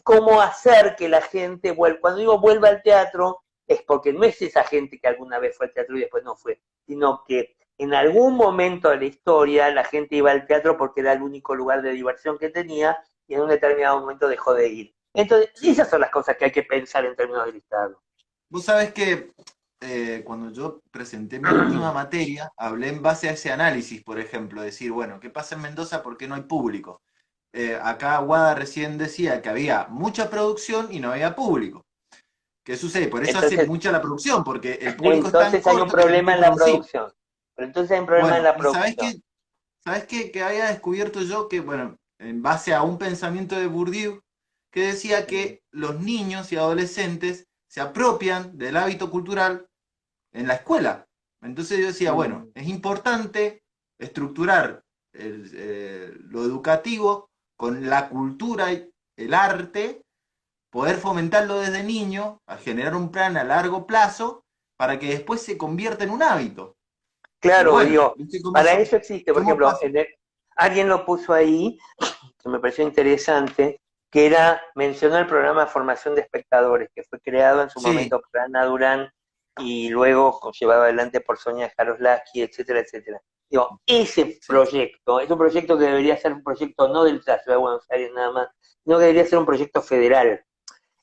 cómo hacer que la gente vuelva. Cuando digo vuelva al teatro, es porque no es esa gente que alguna vez fue al teatro y después no fue, sino que en algún momento de la historia la gente iba al teatro porque era el único lugar de diversión que tenía y en un determinado momento dejó de ir. Entonces, Sí. esas son las cosas que hay que pensar en términos del Estado. Vos sabés que cuando yo presenté mi última materia, hablé en base a ese análisis, por ejemplo, decir, bueno, ¿qué pasa en Mendoza? ¿Por qué no hay público? Acá Guada recién decía que había mucha producción y no había público. ¿Qué sucede? Por eso hace Entonces, mucha la producción, porque el público es tan entonces hay un corto que tenés problema que en la producir. producción. Pero entonces hay un problema en Bueno, la y ¿sabés producción. qué? ¿Sabés qué? Que había descubierto yo que, bueno, en base a un pensamiento de Bourdieu, que decía que los niños y adolescentes se apropian del hábito cultural en la escuela. Entonces yo decía, bueno, Mm. es importante estructurar lo educativo con la cultura y el arte, poder fomentarlo desde niño, a generar un plan a largo plazo para que después se convierta en un hábito. Pero Claro, bueno, digo, ¿viste cómo para son? eso existe, por ¿Cómo ejemplo, pasa? alguien lo puso ahí, que me pareció interesante, que era, mencionó el programa de formación de espectadores, que fue creado en su Sí, momento por Ana Durán y luego llevado adelante por Sonia Jaroslavsky, etcétera, etcétera. Digo, ese sí, proyecto es un proyecto que debería ser un proyecto no de la Ciudad de Buenos Aires nada más, sino que debería ser un proyecto federal.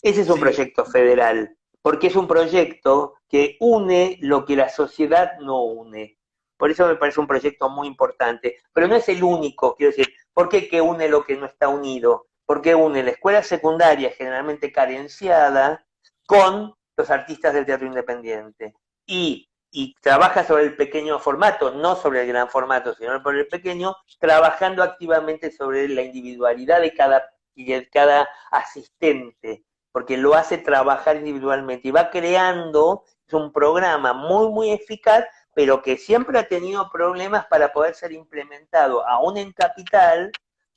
Ese es un sí, proyecto federal, porque es un proyecto que une lo que la sociedad no une. Por eso me parece un proyecto muy importante, pero no es el único, quiero decir, ¿por qué que une lo que no está unido? Porque une la escuela secundaria, generalmente carenciada, con los artistas del teatro independiente. Y trabaja sobre el pequeño formato, no sobre el gran formato, sino sobre el pequeño, trabajando activamente sobre la individualidad de cada asistente, porque lo hace trabajar individualmente y va creando, es un programa muy, muy eficaz, pero que siempre ha tenido problemas para poder ser implementado, aún en capital,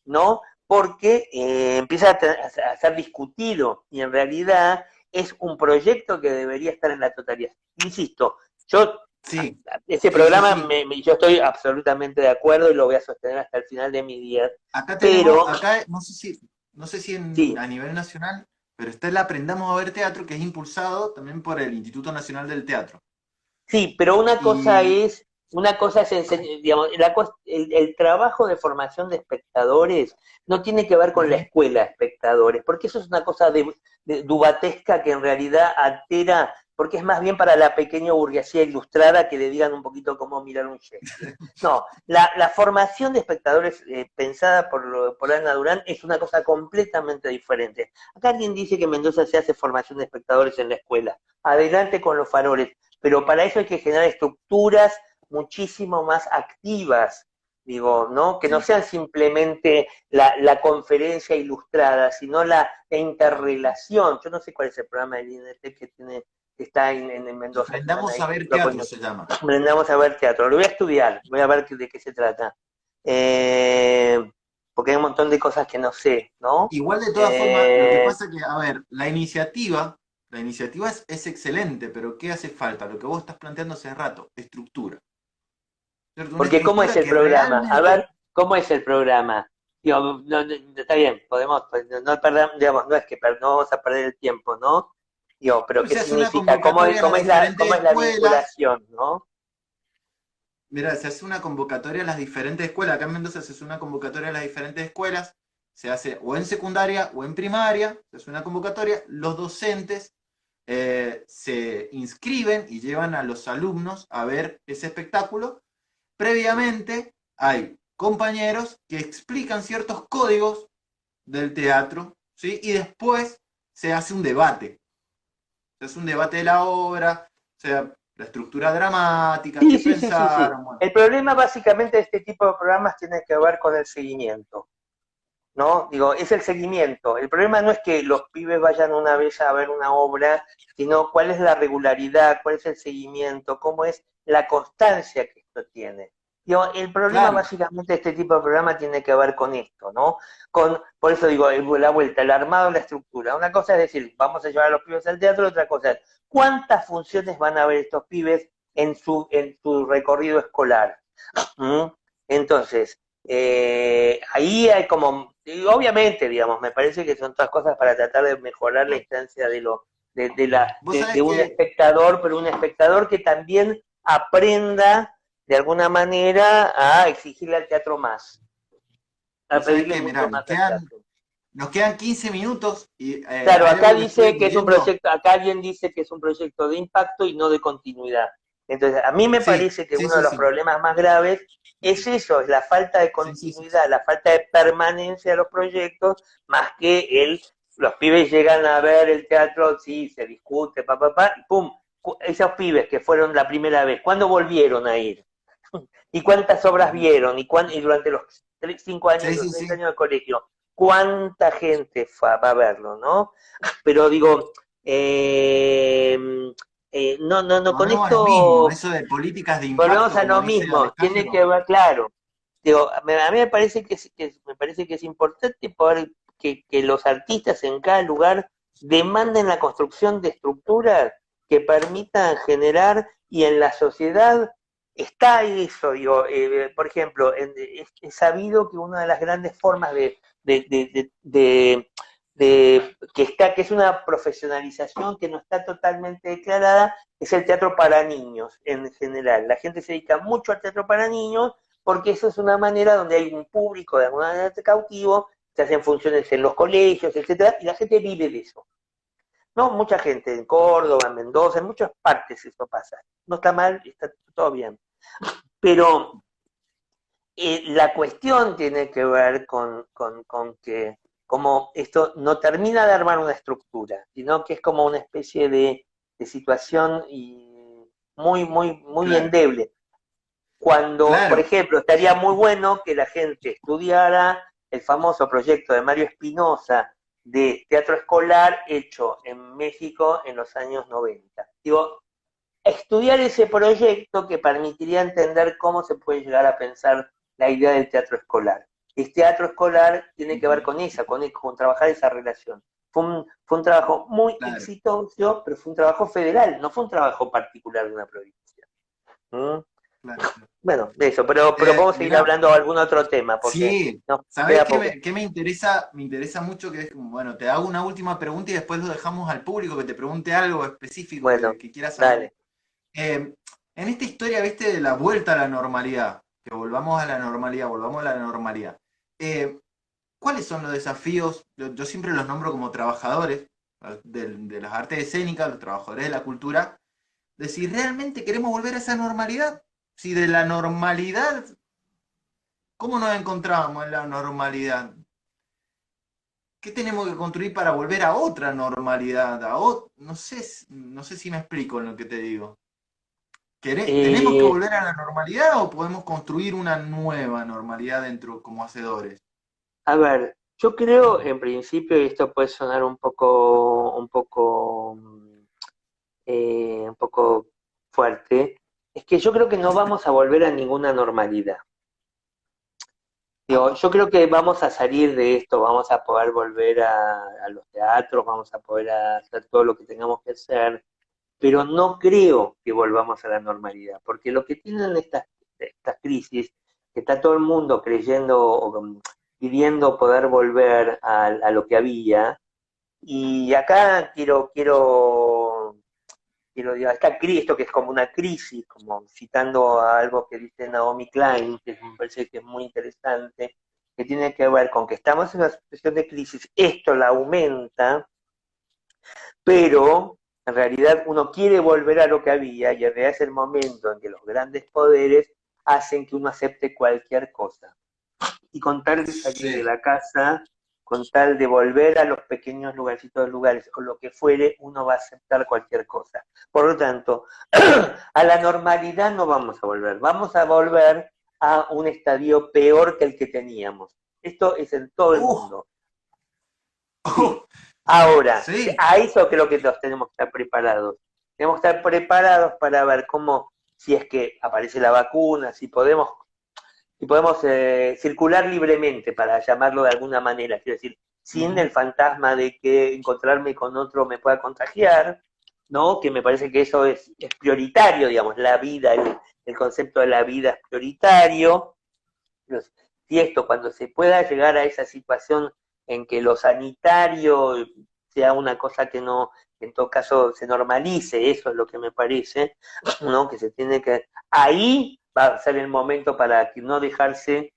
¿no? Porque empieza a ser discutido y en realidad es un proyecto que debería estar en la totalidad. Insisto, yo sí, ese sí, sí, programa sí. yo estoy absolutamente de acuerdo y lo voy a sostener hasta el final de mi día, Acá tenemos, pero acá no sé si sí, a nivel nacional, pero está el Aprendamos a ver teatro, que es impulsado también por el Instituto Nacional del Teatro. sí, pero Y una cosa es digamos, el trabajo de formación de espectadores no tiene que ver con la ujú, escuela de espectadores, porque eso es una cosa de dubatesca que en realidad altera, porque es más bien para la pequeña burguesía ilustrada que le digan un poquito cómo mirar un Shakespeare. No, la formación de espectadores pensada por Ana Durán es una cosa completamente diferente. Acá alguien dice que en Mendoza se hace formación de espectadores en la escuela. Adelante con los faroles, pero para eso hay que generar estructuras muchísimo más activas, digo, ¿no? Que no sí, sean simplemente la conferencia ilustrada, sino la interrelación. Yo no sé cuál es el programa del INT que tiene, que está en Mendoza, están Aprendamos ahí, a ver lo teatro ponen. se llama. Aprendamos a ver teatro. Lo voy a estudiar, voy a ver de qué se trata. Eh, porque hay un montón de cosas que no sé, ¿no? Igual de todas formas, lo que Eh, pasa que, a ver, la iniciativa es excelente, pero ¿qué hace falta? Lo que vos estás planteando hace rato, estructura. ¿Cierto? Una Porque ¿cómo es estructura el que programa? A realmente, ver, ¿cómo es el programa? Digo, está bien, podemos, pues, no perder, digamos, no es que no vamos a perder el tiempo, ¿no? Digo, pero ¿qué se hace una significa? ¿Cómo, convocatoria a las cómo diferentes es la escuelas. vinculación, ¿no? Mira, se hace una convocatoria a las diferentes escuelas. Acá en Mendoza se hace una convocatoria a las diferentes escuelas. Se hace o en secundaria o en primaria. Se hace una convocatoria. Los docentes se inscriben y llevan a los alumnos a ver ese espectáculo. Previamente hay compañeros que explican ciertos códigos del teatro, ¿sí? Y después se hace un debate. Se hace un debate de la obra, o sea, la estructura dramática, Sí, qué sí, sí, sí, sí. pensaron, bueno. El problema básicamente de este tipo de programas tiene que ver con el seguimiento, ¿no? Digo, es el seguimiento. El problema no es que los pibes vayan una vez a ver una obra, sino cuál es la regularidad, cuál es el seguimiento, cómo es la constancia que esto tiene. Digo, el problema Claro, básicamente de este tipo de programa tiene que ver con esto, ¿no? Por eso digo, la vuelta, el armado, la estructura. Una cosa es decir, vamos a llevar a los pibes al teatro, otra cosa es, ¿cuántas funciones van a ver estos pibes en su recorrido escolar? ¿Mm? Entonces, ahí hay como, y obviamente, digamos, me parece que son todas cosas para tratar de mejorar la instancia vos de sabés un que espectador, pero un espectador que también aprenda de alguna manera a exigirle al teatro más, a Vos sabés pedirle que, mucho mirá, más al teatro. nos quedan 15 minutos y Claro, hay acá algo que dice estuvimos que es un viendo. proyecto, acá alguien dice que es un proyecto de impacto y no de continuidad. Entonces, a mí me Sí, parece que sí, uno de sí, los sí. problemas más graves es eso, es la falta de Sí, sí, sí. continuidad, la falta de permanencia de los proyectos, más que los pibes llegan a ver el teatro, sí, se discute, y pum, esos pibes que fueron la primera vez, ¿cuándo volvieron a ir? ¿Y cuántas obras Ujú. vieron? ¿Y durante los 5 años Sí, o sí, 6 sí. años de colegio? ¿Cuánta gente va a verlo, no? Pero digo, no, con Volvemos a lo mismo, esto eso de políticas de volvemos impacto, a como lo dice mismo, tiene Alejandro. que ver, claro. Digo, a mí me parece me parece que es importante poder que los artistas en cada lugar demanden la construcción de estructuras que permitan generar y en la sociedad está eso, digo, por ejemplo, es sabido que una de las grandes formas de, de- de- que es una profesionalización que no está totalmente declarada, es el teatro para niños en general. La gente se dedica mucho al teatro para niños porque eso es una manera donde hay un público de alguna manera cautivo, se hacen funciones en los colegios, etcétera, y la gente vive de eso. No, mucha gente en Córdoba, en Mendoza, en muchas partes eso pasa. No está mal, está todo bien. Pero la cuestión tiene que ver con que como esto no termina de armar una estructura, sino que es como una especie de situación muy Claro, endeble. Cuando, por claro. ejemplo, estaría muy bueno que la gente estudiara el famoso proyecto de Mario Espinosa de teatro escolar hecho en México en los años 90. Digo, estudiar ese proyecto que permitiría entender cómo se puede llegar a pensar la idea del teatro escolar. El teatro escolar tiene que ver con esa, con trabajar esa relación. Fue un trabajo muy Claro, exitoso, pero fue un trabajo federal, no fue un trabajo particular de una provincia. ¿Mm? claro. Bueno, de eso, pero podemos seguir Mirá, hablando de algún otro tema, porque sí, nos ¿sabés queda qué poco. me interesa? Me interesa mucho que es como, bueno, te hago una última pregunta y después lo dejamos al público que te pregunte algo específico Bueno, que quieras saber. dale. En esta historia, viste, de la vuelta a la normalidad, que volvamos a la normalidad, volvamos a la normalidad. eh, ¿Cuáles son los desafíos? Yo siempre los nombro como trabajadores de las artes escénicas, los trabajadores de la cultura, de si realmente queremos volver a esa normalidad. Si de la normalidad, ¿cómo nos encontramos en la normalidad? ¿Qué tenemos que construir para volver a otra normalidad? No sé, no sé si me explico en lo que te digo. ¿Tenemos que Eh, volver a la normalidad o podemos construir una nueva normalidad dentro como hacedores? A ver, yo creo en principio, y esto puede sonar un poco fuerte, es que yo creo que no vamos a volver a ninguna normalidad. Digo, Apa, yo creo que vamos a salir de esto, vamos a poder volver a los teatros, vamos a poder hacer todo lo que tengamos que hacer, pero no creo que volvamos a la normalidad, porque lo que tienen estas crisis, que está todo el mundo creyendo o pidiendo poder volver a lo que había, y acá quiero decir, esto que es como una crisis, como citando a algo que dice Naomi Klein, que me parece que es muy interesante, que tiene que ver con que estamos en una situación de crisis, esto la aumenta, pero en realidad uno quiere volver a lo que había y en realidad es el momento en que los grandes poderes hacen que uno acepte cualquier cosa. Y con tal de salir de sí. la casa, con tal de volver a los pequeños lugarcitos, lugares o lo que fuere, uno va a aceptar cualquier cosa. Por lo tanto, a la normalidad no vamos a volver a un estadio peor que el que teníamos. Esto es en todo el Uh, mundo. Sí. uh, Ahora, sí, a eso creo que nos tenemos que estar preparados. Tenemos que estar preparados para ver cómo, si es que aparece la vacuna, si podemos circular libremente, para llamarlo de alguna manera, quiero decir, sin ujú, el fantasma de que encontrarme con otro me pueda contagiar, ¿no? Que me parece que eso es prioritario, digamos, la vida, el concepto de la vida es prioritario. Si esto, cuando se pueda llegar a esa situación en que lo sanitario sea una cosa que no, que en todo caso se normalice, eso es lo que me parece, ¿no? Que se tiene que, ahí va a ser el momento para que no dejarse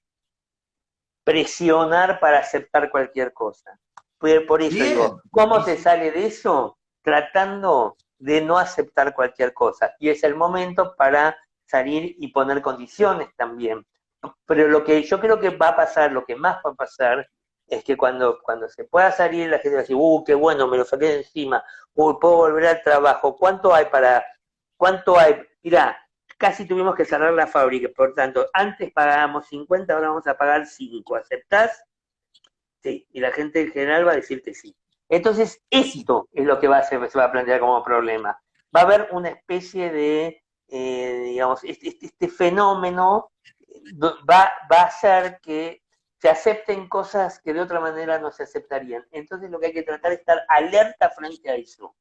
presionar para aceptar cualquier cosa. Por eso digo, bien, ¿cómo y se sí, sale de eso? Tratando de no aceptar cualquier cosa. Y es el momento para salir y poner condiciones también. Pero lo que yo creo que va a pasar, lo que más va a pasar, es que cuando se pueda salir, la gente va a decir, qué bueno, me lo saqué de encima, puedo volver al trabajo, cuánto hay? Mirá, casi tuvimos que cerrar la fábrica, por tanto, antes pagábamos 50, ahora vamos a pagar 5. ¿Aceptás? Sí, y la gente en general va a decir que sí. Entonces, sí, esto es lo que se va a plantear como problema. Va a haber una especie de, digamos, este fenómeno va a hacer que se acepten cosas que de otra manera no se aceptarían. Entonces, lo que hay que tratar es estar alerta frente a eso.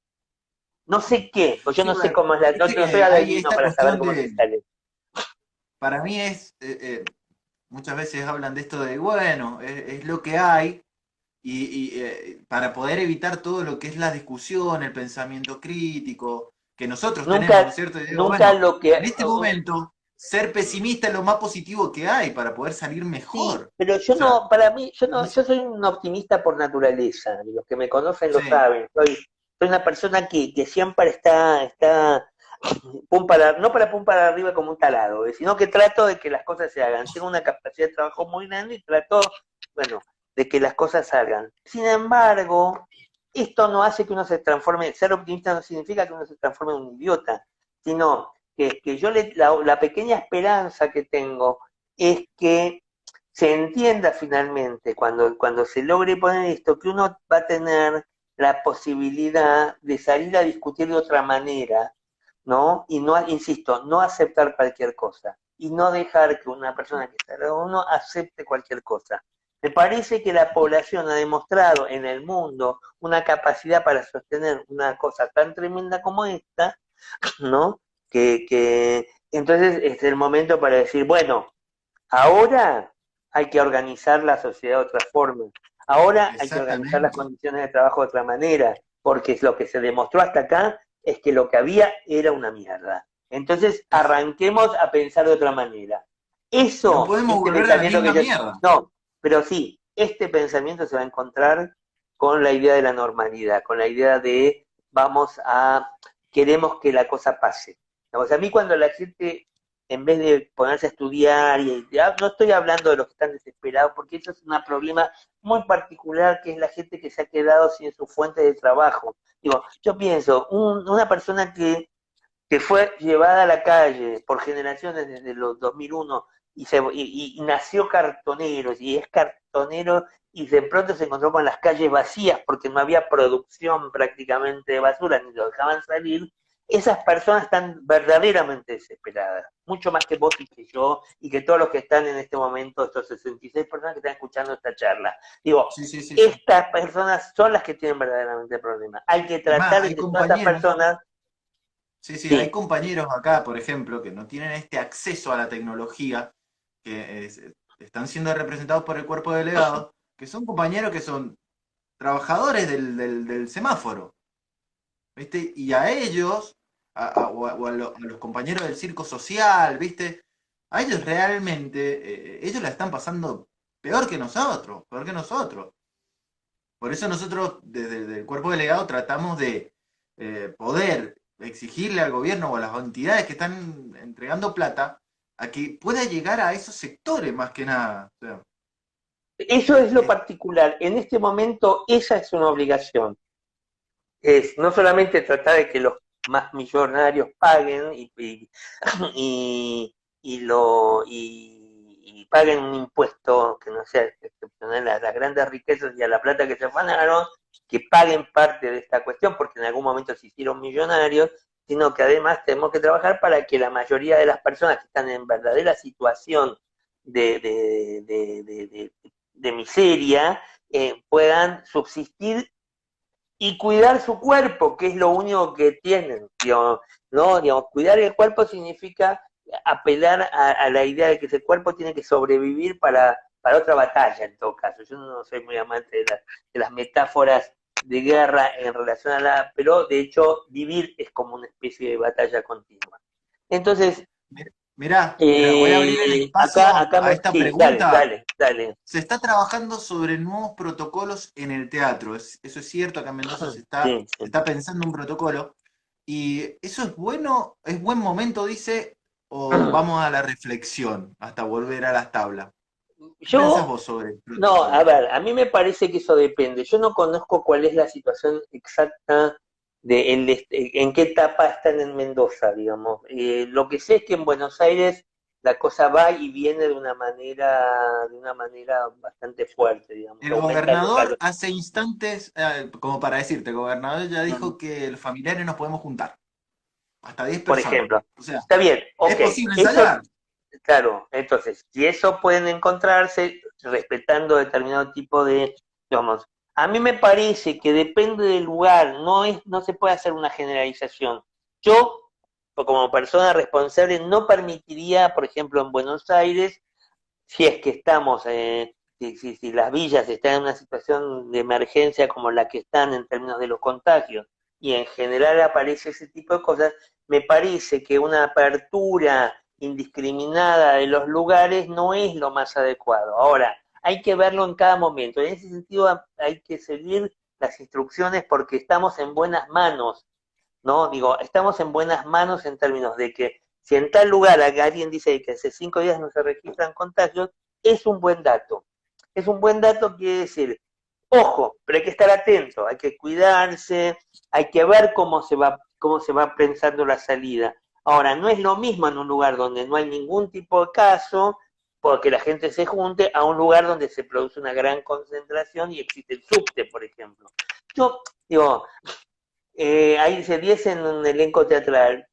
No sé qué, pues yo sí, no sé bueno, cómo es viste no soy que hay adivino esta para saber cuestión cómo se de, sale. para mí muchas veces hablan de esto de, bueno, es lo que hay, para poder evitar todo lo que es la discusión, el pensamiento crítico que nosotros tenemos, ¿no es Nunca, cierto? Y digo, nunca bueno, lo que... en este momento, ser pesimista es lo más positivo que hay para poder salir Sí, mejor. pero O yo sea, no, para mí, yo no no, sé, yo soy un optimista por naturaleza, y los que me conocen lo sí, saben, soy una persona que siempre está no para pum para arriba como un talado, sino que trato de que las cosas se hagan. Tengo una capacidad de trabajo muy grande y trato, bueno, de que las cosas salgan. Sin embargo, esto no hace que uno se transforme, ser optimista no significa que uno se transforme en un idiota, sino que yo la pequeña esperanza que tengo es que se entienda finalmente, cuando se logre poner esto, que uno va a tener la posibilidad de salir a discutir de otra manera, ¿no? Y no, insisto, no aceptar cualquier cosa y no dejar que una persona que está al lado de uno acepte cualquier cosa. Me parece que la población ha demostrado en el mundo una capacidad para sostener una cosa tan tremenda como esta, ¿no? Que entonces es el momento para decir, bueno, ahora hay que organizar la sociedad de otra forma. Ahora hay que organizar las exactamente. condiciones de trabajo de otra manera, porque lo que se demostró hasta acá es que lo que había era una mierda. Entonces arranquemos a pensar de otra manera. No Eso, podemos este volver a la pensamiento que misma yo... mierda. No, pero sí, este pensamiento se va a encontrar con la idea de la normalidad, con la idea de queremos que la cosa pase. O sea, a mí cuando la gente en vez de ponerse a estudiar, y ya no estoy hablando de los que están desesperados, porque eso es un problema muy particular, que es la gente que se ha quedado sin su fuente de trabajo. Digo, yo pienso, una persona que fue llevada a la calle por generaciones desde los 2001 y nació cartonero, y es cartonero, y de pronto se encontró con las calles vacías porque no había producción prácticamente de basura, ni lo dejaban salir. Esas personas están verdaderamente desesperadas, mucho más que vos y que yo, y que todos los que están en este momento, estos 66 personas que están escuchando esta charla. Digo, Sí, sí, sí, sí. estas personas son las que tienen verdaderamente problemas. Hay que Es más, tratar hay entre todas estas compañeros, personas, sí, sí, hay sí, compañeros acá, por ejemplo, que no tienen este acceso a la tecnología, están siendo representados por el cuerpo delegado, que son compañeros que son trabajadores del semáforo, ¿viste? Y a ellos, a los compañeros del circo social, ¿viste? A ellos realmente, ellos la están pasando peor que nosotros, peor que nosotros. Por eso nosotros, desde el cuerpo delegado, tratamos de poder exigirle al gobierno o a las entidades que están entregando plata a que pueda llegar a esos sectores más que nada. O sea, eso es eh, lo eh, particular. En este momento, esa es una obligación. Es no solamente tratar de que los más millonarios paguen y, y paguen un impuesto que no sea excepcional a las grandes riquezas y a la plata que se ganaron, que paguen parte de esta cuestión, porque en algún momento se hicieron millonarios, sino que además tenemos que trabajar para que la mayoría de las personas que están en verdadera situación de, de, de, de miseria puedan subsistir y cuidar su cuerpo, que es lo único que tienen. Digamos, ¿no? Digamos, cuidar el cuerpo significa apelar a la idea de que ese cuerpo tiene que sobrevivir para otra batalla, en todo caso. Yo no soy muy amante de las metáforas de guerra en relación a pero de hecho vivir es como una especie de batalla continua. Entonces, mirá, voy a abrir el espacio a esta sí, dale, pregunta. dale, dale. Se está trabajando sobre nuevos protocolos en el teatro. Eso es cierto, acá en Mendoza Sí, se sí. está pensando un protocolo. ¿Y eso es bueno? ¿Es buen momento, dice? ¿O vamos a la reflexión hasta volver a las tablas? ¿Qué pensás Yo vos sobre el No, a protocolo? ver, a mí me parece que eso depende. Yo no conozco cuál es la situación exacta en qué etapa están en Mendoza, digamos. Lo que sé es que en Buenos Aires la cosa va y viene de una manera bastante fuerte, digamos. El Aumenta el gobernador calor. hace instantes, como para decirte, el gobernador ya Mm. dijo que los familiares nos podemos juntar, hasta 10 Por personas. ejemplo, O sea, está bien, ¿es ok. posible Eso, ensayar? claro, entonces, si eso pueden encontrarse respetando determinado tipo de, digamos, a mí me parece que depende del lugar, no se puede hacer una generalización. Yo como persona responsable, no permitiría, por ejemplo, en Buenos Aires, si es que estamos, si las villas están en una situación de emergencia como la que están en términos de los contagios, y en general aparece ese tipo de cosas, me parece que una apertura indiscriminada de los lugares no es lo más adecuado. Ahora, hay que verlo en cada momento. En ese sentido hay que seguir las instrucciones porque estamos en buenas manos, ¿no? Digo, estamos en buenas manos en términos de que si en tal lugar alguien dice que hace 5 días no se registran contagios, es un buen dato. Es un buen dato, quiere decir, ojo, pero hay que estar atento, hay que cuidarse, hay que ver cómo se va pensando la salida. Ahora, no es lo mismo en un lugar donde no hay ningún tipo de caso, porque la gente se junte, a un lugar donde se produce una gran concentración y existe el subte, por ejemplo. Yo digo, ahí dice 10 en un elenco teatral.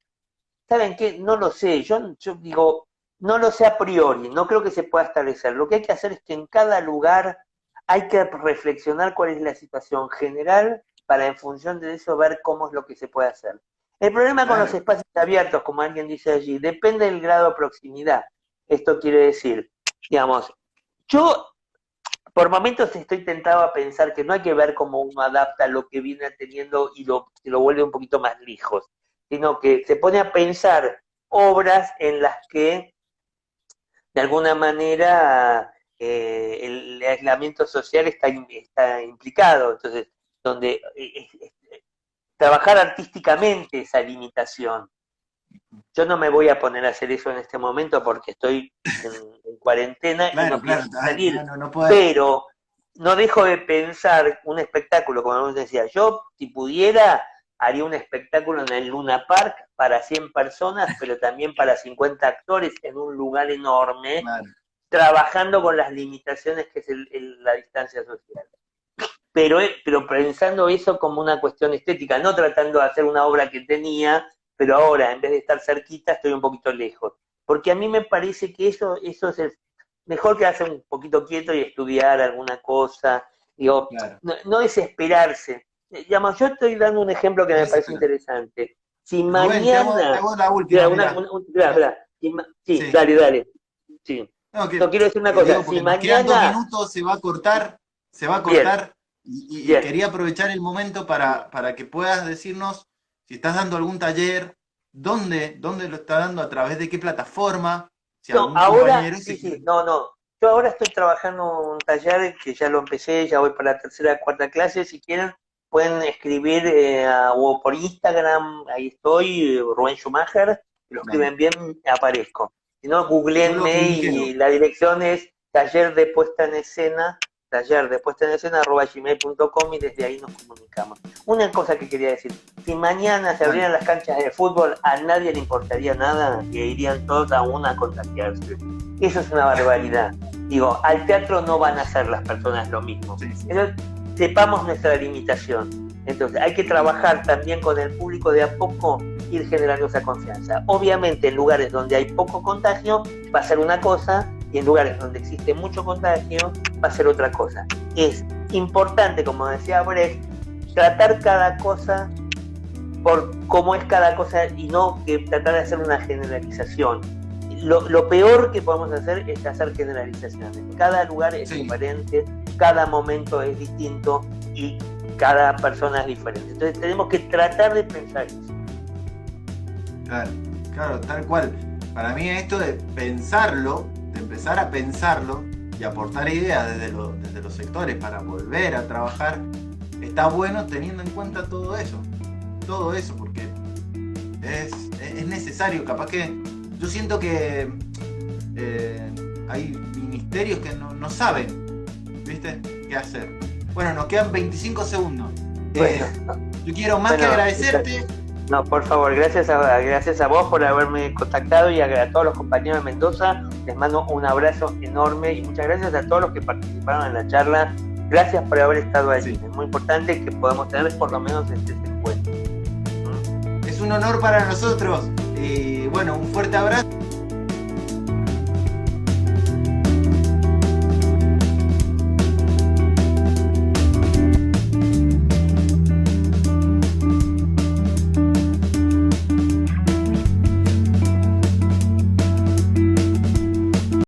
¿Saben qué? No lo sé, yo digo, no lo sé a priori, no creo que se pueda establecer. Lo que hay que hacer es que en cada lugar hay que reflexionar cuál es la situación general para en función de eso ver cómo es lo que se puede hacer. El problema con los espacios abiertos, como alguien dice allí, depende del grado de proximidad. Esto quiere decir, digamos, yo por momentos estoy tentado a pensar que no hay que ver cómo uno adapta lo que viene teniendo y lo vuelve un poquito más lejos, sino que se pone a pensar obras en las que de alguna manera el aislamiento social está implicado, entonces donde trabajar artísticamente esa limitación. Yo no me voy a poner a hacer eso en este momento porque estoy en cuarentena y no pienso salir, pero no dejo de pensar un espectáculo, como vos decía, yo si pudiera haría un espectáculo en el Luna Park para 100 personas, pero también para 50 actores en un lugar enorme, trabajando con las limitaciones que es la distancia social. Pero pensando eso como una cuestión estética, no tratando de hacer una obra que tenía, pero ahora en vez de estar cerquita estoy un poquito lejos. Porque a mí me parece que eso es mejor que hacer un poquito quieto y estudiar alguna cosa. Digo, no desesperarse. Digamos, yo estoy dando un ejemplo que me parece interesante. Si mañana... te hago la última. Sí, dale. Sí. No, quiero decir una cosa. Si mañana... Quedan 2 minutos, se va a cortar. Y quería aprovechar el momento para que puedas decirnos si estás dando algún taller, ¿dónde lo estás dando? ¿A través de qué plataforma? Si no, ahora, yo ahora estoy trabajando en un taller que ya lo empecé, ya voy para la 3ª, 4ª clase, si quieren pueden escribir o por Instagram, ahí estoy, Rubén Schumacher, lo escriben bien, aparezco. Si no, googleenme y la dirección es taller de puesta en escena @gmail.com y desde ahí nos comunicamos. Una cosa que quería decir, si mañana se abrieran las canchas de fútbol, a nadie le importaría nada, que irían todos a una a contagiarse. Eso es una barbaridad. Digo, al teatro no van a hacer las personas lo mismo. Entonces, sepamos nuestra limitación. Entonces, hay que trabajar también con el público de a poco, ir generando esa confianza. Obviamente, en lugares donde hay poco contagio, va a ser una cosa, y en lugares donde existe mucho contagio va a ser otra cosa. Es importante, como decía Brecht, tratar cada cosa por cómo es cada cosa y no que tratar de hacer una generalización. Lo peor que podemos hacer es hacer generalizaciones. Cada lugar es diferente, cada momento es distinto y cada persona es diferente. Entonces tenemos que tratar de pensar eso. Claro, tal cual. Para mí esto de pensarlo, de empezar a pensarlo y aportar ideas desde los sectores para volver a trabajar, está bueno teniendo en cuenta todo eso, porque es necesario. Capaz que yo siento que hay ministerios que no saben, ¿viste?, qué hacer. Bueno, nos quedan 25 segundos. Yo quiero más que agradecerte. No, por favor, gracias a vos por haberme contactado y a todos los compañeros de Mendoza. Les mando un abrazo enorme y muchas gracias a todos los que participaron en la charla. Gracias por haber estado allí. Es muy importante que podamos tener por lo menos este encuentro. Es un honor para nosotros. Y bueno, un fuerte abrazo.